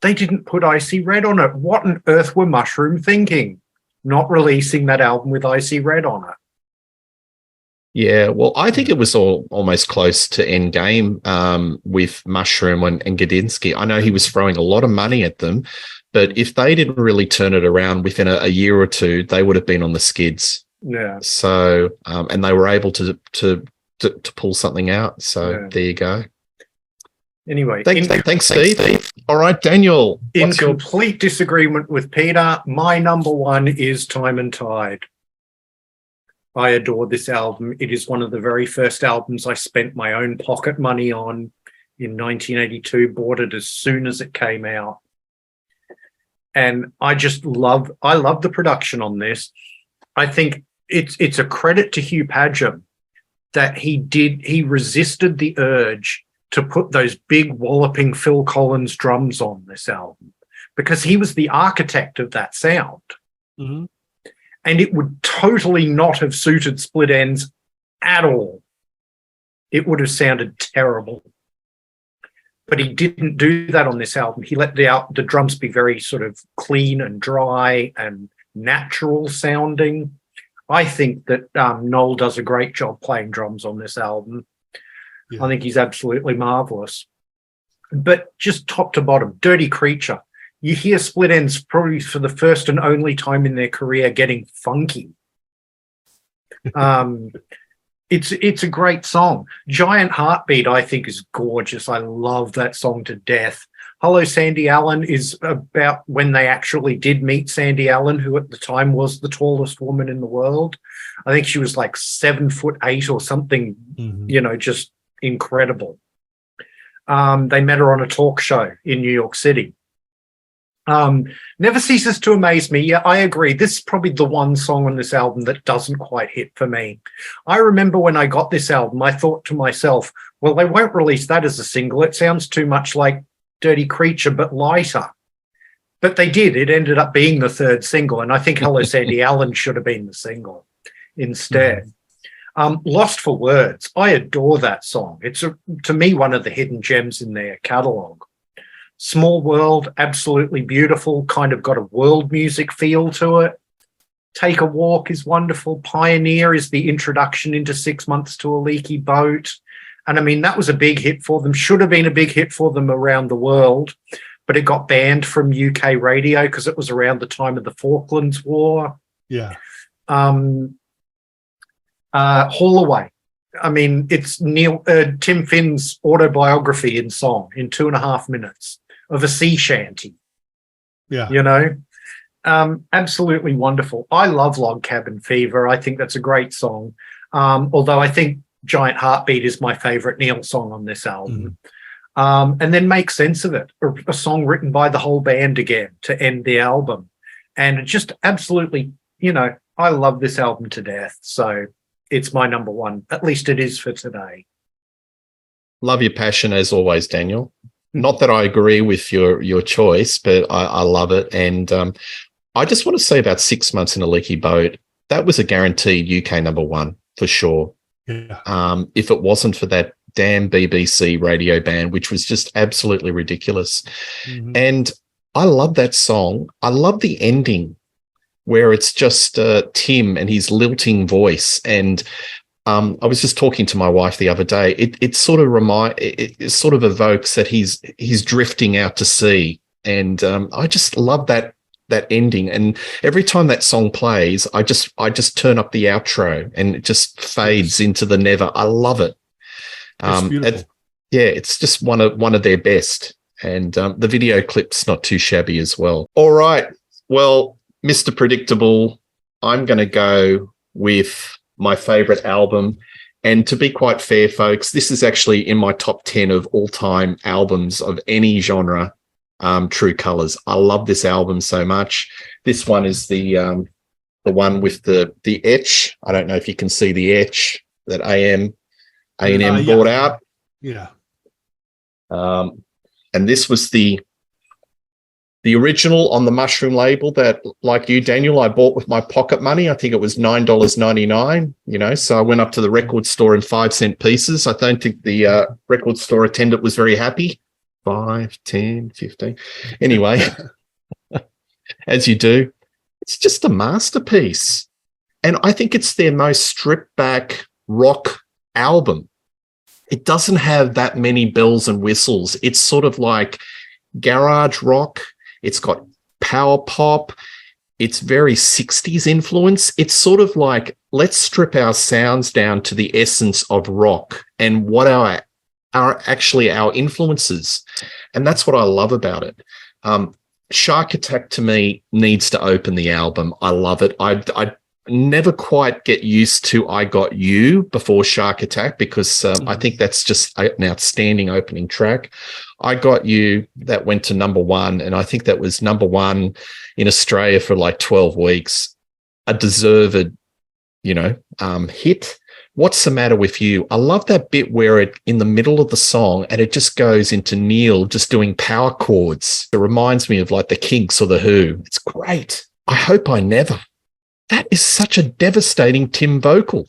they didn't put Icy Red on it. What on earth were Mushroom thinking? Not releasing that album with Icy Red on it. Yeah, well, I think it was almost close to Endgame with Mushroom and Gadinsky. I know he was throwing a lot of money at them, but if they didn't really turn it around within a year or two, they would have been on the skids. Yeah. So, and they were able to pull something out. So there you go. Anyway, thanks, Steve. All right, Daniel. In complete disagreement with Peter, my number one is Time and Tide. I adore this album. It is one of the very first albums I spent my own pocket money on in 1982, bought it as soon as it came out. And I love the production on this. I think it's a credit to Hugh Padgham that he resisted the urge to put those big walloping Phil Collins drums on this album, because he was the architect of that sound. Mm-hmm. And it would totally not have suited Split Enz at all. It would have sounded terrible. But he didn't do that on this album. He let the drums be very sort of clean and dry and natural sounding. I think that Noel does a great job playing drums on this album. Yeah. I think he's absolutely marvelous. But just top to bottom, Dirty Creature. You hear Split Enz probably for the first and only time in their career getting funky. It's a great song. Giant Heartbeat, I think, is gorgeous. I love that song to death. Hello, Sandy Allen is about when they actually did meet Sandy Allen, who at the time was the tallest woman in the world. I think she was like 7'8" or something, just incredible. They met her on a talk show in New York City. Never Ceases to Amaze Me. Yeah, I agree. This is probably the one song on this album that doesn't quite hit for me. I remember when I got this album, I thought to myself, well, they won't release that as a single. It sounds too much like Dirty Creature, but lighter. But they did. It ended up being the third single, and I think Hello, Sandy Allen should have been the single instead. Lost for Words. I adore that song. It's, to me, one of the hidden gems in their catalogue. Small World, absolutely beautiful, kind of got a world music feel to it. Take a Walk is wonderful. Pioneer is the introduction into 6 Months to a Leaky Boat. And I mean, that was a big hit for them, should have been a big hit for them around the world, but it got banned from UK radio because it was around the time of the Falklands War. Yeah. Haul Away. I mean, it's Tim Finn's autobiography in song in 2.5 minutes of a sea shanty. Yeah. Absolutely wonderful. I love Log Cabin Fever. I think that's a great song. Although I think Giant Heartbeat is my favorite Neil song on this album. and then make sense of it. A song written by the whole band again to end the album. And it just absolutely, I love this album to death. So it's my number one. At least it is for today. Love your passion as always, Daniel. Not that I agree with your choice, but I love it. And I just want to say about 6 months in a leaky boat, that was a guaranteed UK number one for sure. Yeah. If it wasn't for that damn BBC radio ban, which was just absolutely ridiculous. Mm-hmm. And I love that song. I love the ending where it's just Tim and his lilting voice. And I was just talking to my wife the other day. It sort of evokes that he's drifting out to sea. And I just love that ending. And every time that song plays, I just turn up the outro and it just fades into the never. I love it. It's beautiful. It's just one of their best. And the video clip's not too shabby as well. All right. Well, Mr. Predictable, I'm going to go with my favorite album. And to be quite fair, folks, this is actually in my top 10 of all-time albums of any genre, True Colors. I love this album so much. This one is the one with the etch. I don't know if you can see the etch that A&M brought out. Yeah. And this was the original on the Mushroom label that, like you, Daniel, I bought with my pocket money. I think it was $9.99, so I went up to the record store in 5-cent pieces. I don't think the record store attendant was very happy. 5, 10, 15. Anyway, as you do, it's just a masterpiece. And I think it's their most stripped back rock album. It doesn't have that many bells and whistles. It's sort of like garage rock. It's got power pop. It's very 60s influence. It's sort of like, let's strip our sounds down to the essence of rock and what are actually our influences. And that's what I love about it. Shark Attack to me needs to open the album. I love it. I never quite get used to I Got You before Shark Attack because I think that's just an outstanding opening track. I Got You, that went to number one, and I think that was number one in Australia for like 12 weeks. A deserved, hit. What's the Matter With You? I love that bit where it in the middle of the song and it just goes into Neil just doing power chords. It reminds me of like the Kinks or the Who. It's great. I Hope I Never. That is such a devastating Tim vocal.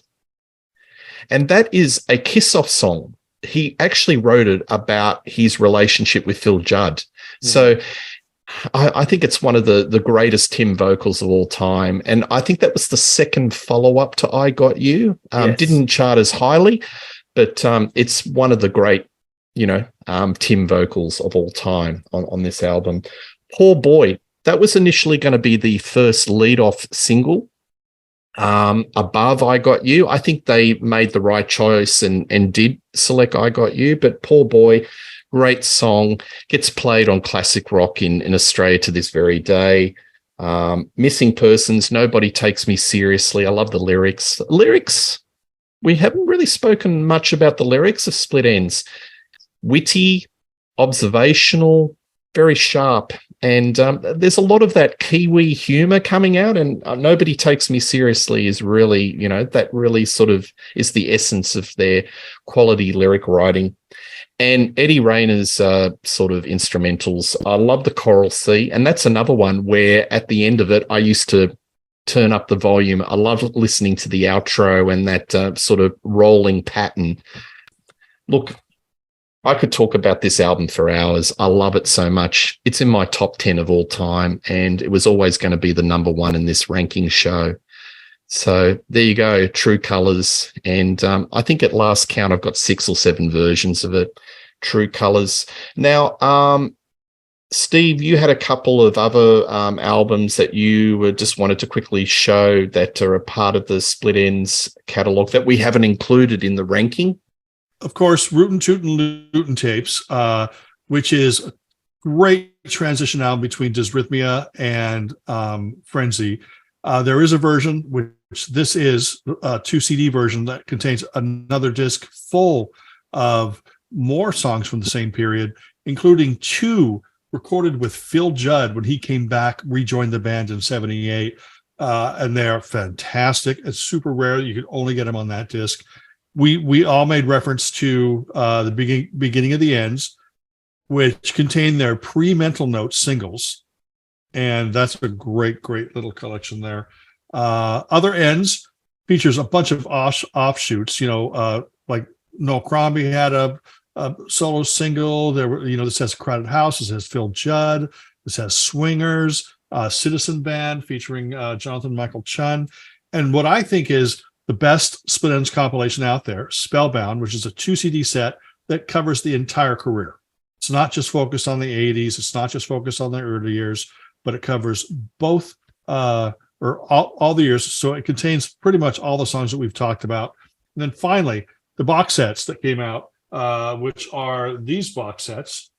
And that is a kiss-off song. He actually wrote it about his relationship with Phil Judd. Mm. So I think it's one of the greatest Tim vocals of all time. And I think that was the second follow-up to I Got You. Yes. Didn't chart as highly, but it's one of the great, Tim vocals of all time on this album. Poor Boy. That was initially going to be the first lead-off single above I Got You. I think they made the right choice and did select I Got You, but Poor Boy, great song, gets played on classic rock in Australia to this very day. Missing Persons, Nobody Takes Me Seriously. I love the lyrics. Lyrics, we haven't really spoken much about the lyrics of Split Enz. Witty, observational, very sharp. And there's a lot of that Kiwi humor coming out, and Nobody Takes Me Seriously is really, that really sort of is the essence of their quality lyric writing. And Eddie Rayner's sort of instrumentals. I love the Coral Sea, and that's another one where at the end of it, I used to turn up the volume. I love listening to the outro and that sort of rolling pattern. Look, I could talk about this album for hours. I love it so much. It's in my top 10 of all time, and it was always going to be the number one in this ranking show. So there you go, True Colors. And I think at last count, I've got 6 or 7 versions of it, True Colors. Now, Steve, you had a couple of other albums that you just wanted to quickly show that are a part of the Split Enz catalog that we haven't included in the ranking. Of course, Rootin' Tootin' Lootin' Tapes, which is a great transition album between Dysrhythmia and Frenzy. There is a version, which this is a 2 CD version that contains another disc full of more songs from the same period, including 2 recorded with Phil Judd when he came back, rejoined the band in 78. And they're fantastic. It's super rare. You could only get them on that disc. We all made reference to the beginning of the ends, which contain their pre-Mental Notes singles. And that's a great little collection there. Other ends features a bunch of offshoots, like Noel Crombie had a solo single. There were, this has Crowded House, this has Phil Judd, this has Swingers, Citizen Band featuring Jonathan Michael Chun. And what I think is the best Split Ends compilation out there, Spellbound, which is a 2 CD set that covers the entire career. It's not just focused on the 80s. It's not just focused on the early years, but it covers both or all the years. So it contains pretty much all the songs that we've talked about. And then finally, the box sets that came out, which are these box sets.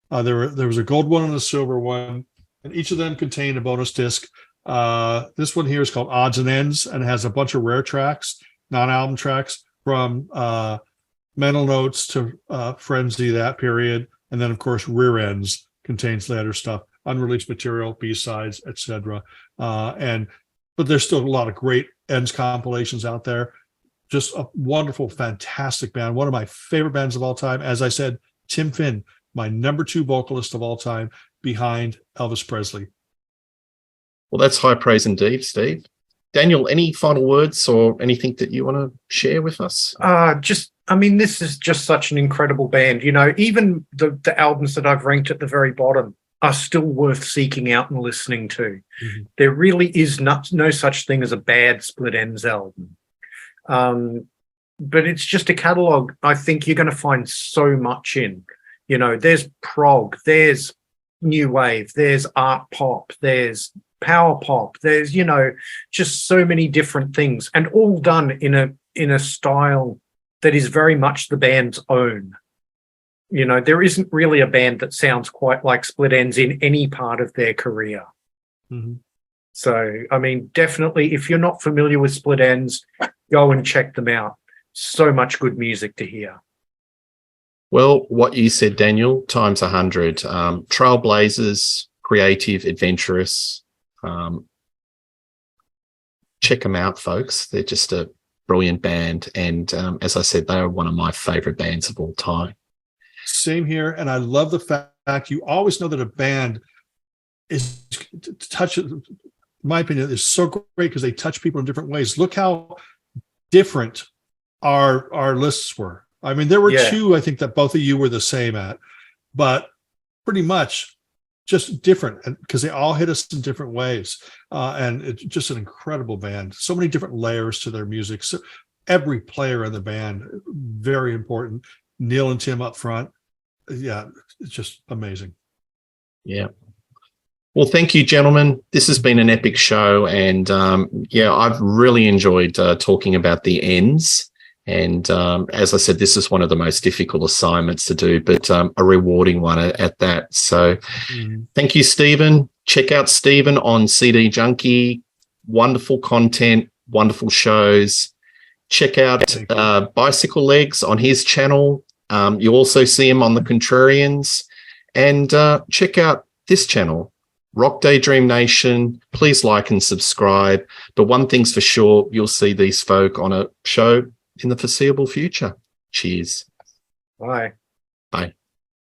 There was a gold one and a silver one, and each of them contained a bonus disc. This one here is called Odds and Ends, and it has a bunch of rare tracks, non-album tracks from Mental Notes to Frenzy, that period. And then, of course, Rear Ends contains later stuff, unreleased material, B-sides, etc. But there's still a lot of great Ends compilations out there. Just a wonderful, fantastic band. One of my favorite bands of all time. As I said, Tim Finn, my number 2 vocalist of all time, behind Elvis Presley. Well, that's high praise indeed, Steve. Daniel, any final words or anything that you want to share with us? This is just such an incredible band. Even the albums that I've ranked at the very bottom are still worth seeking out and listening to. Mm-hmm. There really is no such thing as a bad Split Ends album. But it's just a catalogue I think you're going to find so much in. There's prog, there's new wave, there's art pop, there's power pop, there's, just so many different things, and all done in a style that is very much the band's own. There isn't really a band that sounds quite like Split Ends in any part of their career. Mm-hmm. So, definitely, if you're not familiar with Split Ends, go and check them out. So much good music to hear. Well, what you said, Daniel, times 100. Trailblazers, creative, adventurous. Check them out, folks. They're just a brilliant band. And as I said, they are one of my favorite bands of all time. Same here. And I love the fact you always know that a band is in my opinion, is so great because they touch people in different ways. Look how different our lists were. There were 2, I think, that both of you were the same at, but pretty much just different, and because they all hit us in different ways. And it's just an incredible band. So many different layers to their music. So every player in the band, very important. Neil and Tim up front. Yeah, it's just amazing. Yeah. Well, thank you, gentlemen. This has been an epic show. And I've really enjoyed talking about the ends. And as I said, this is one of the most difficult assignments to do, but a rewarding one at that. So Thank you, Stephen. Check out Stephen on CD Junkie. Wonderful content, wonderful shows. Check out Bicyclelegs on his channel. You also see him on the Contrarians. And check out this channel, Rock Daydream Nation. Please like and subscribe. But one thing's for sure, you'll see these folk on a show in the foreseeable future. Cheers. Bye.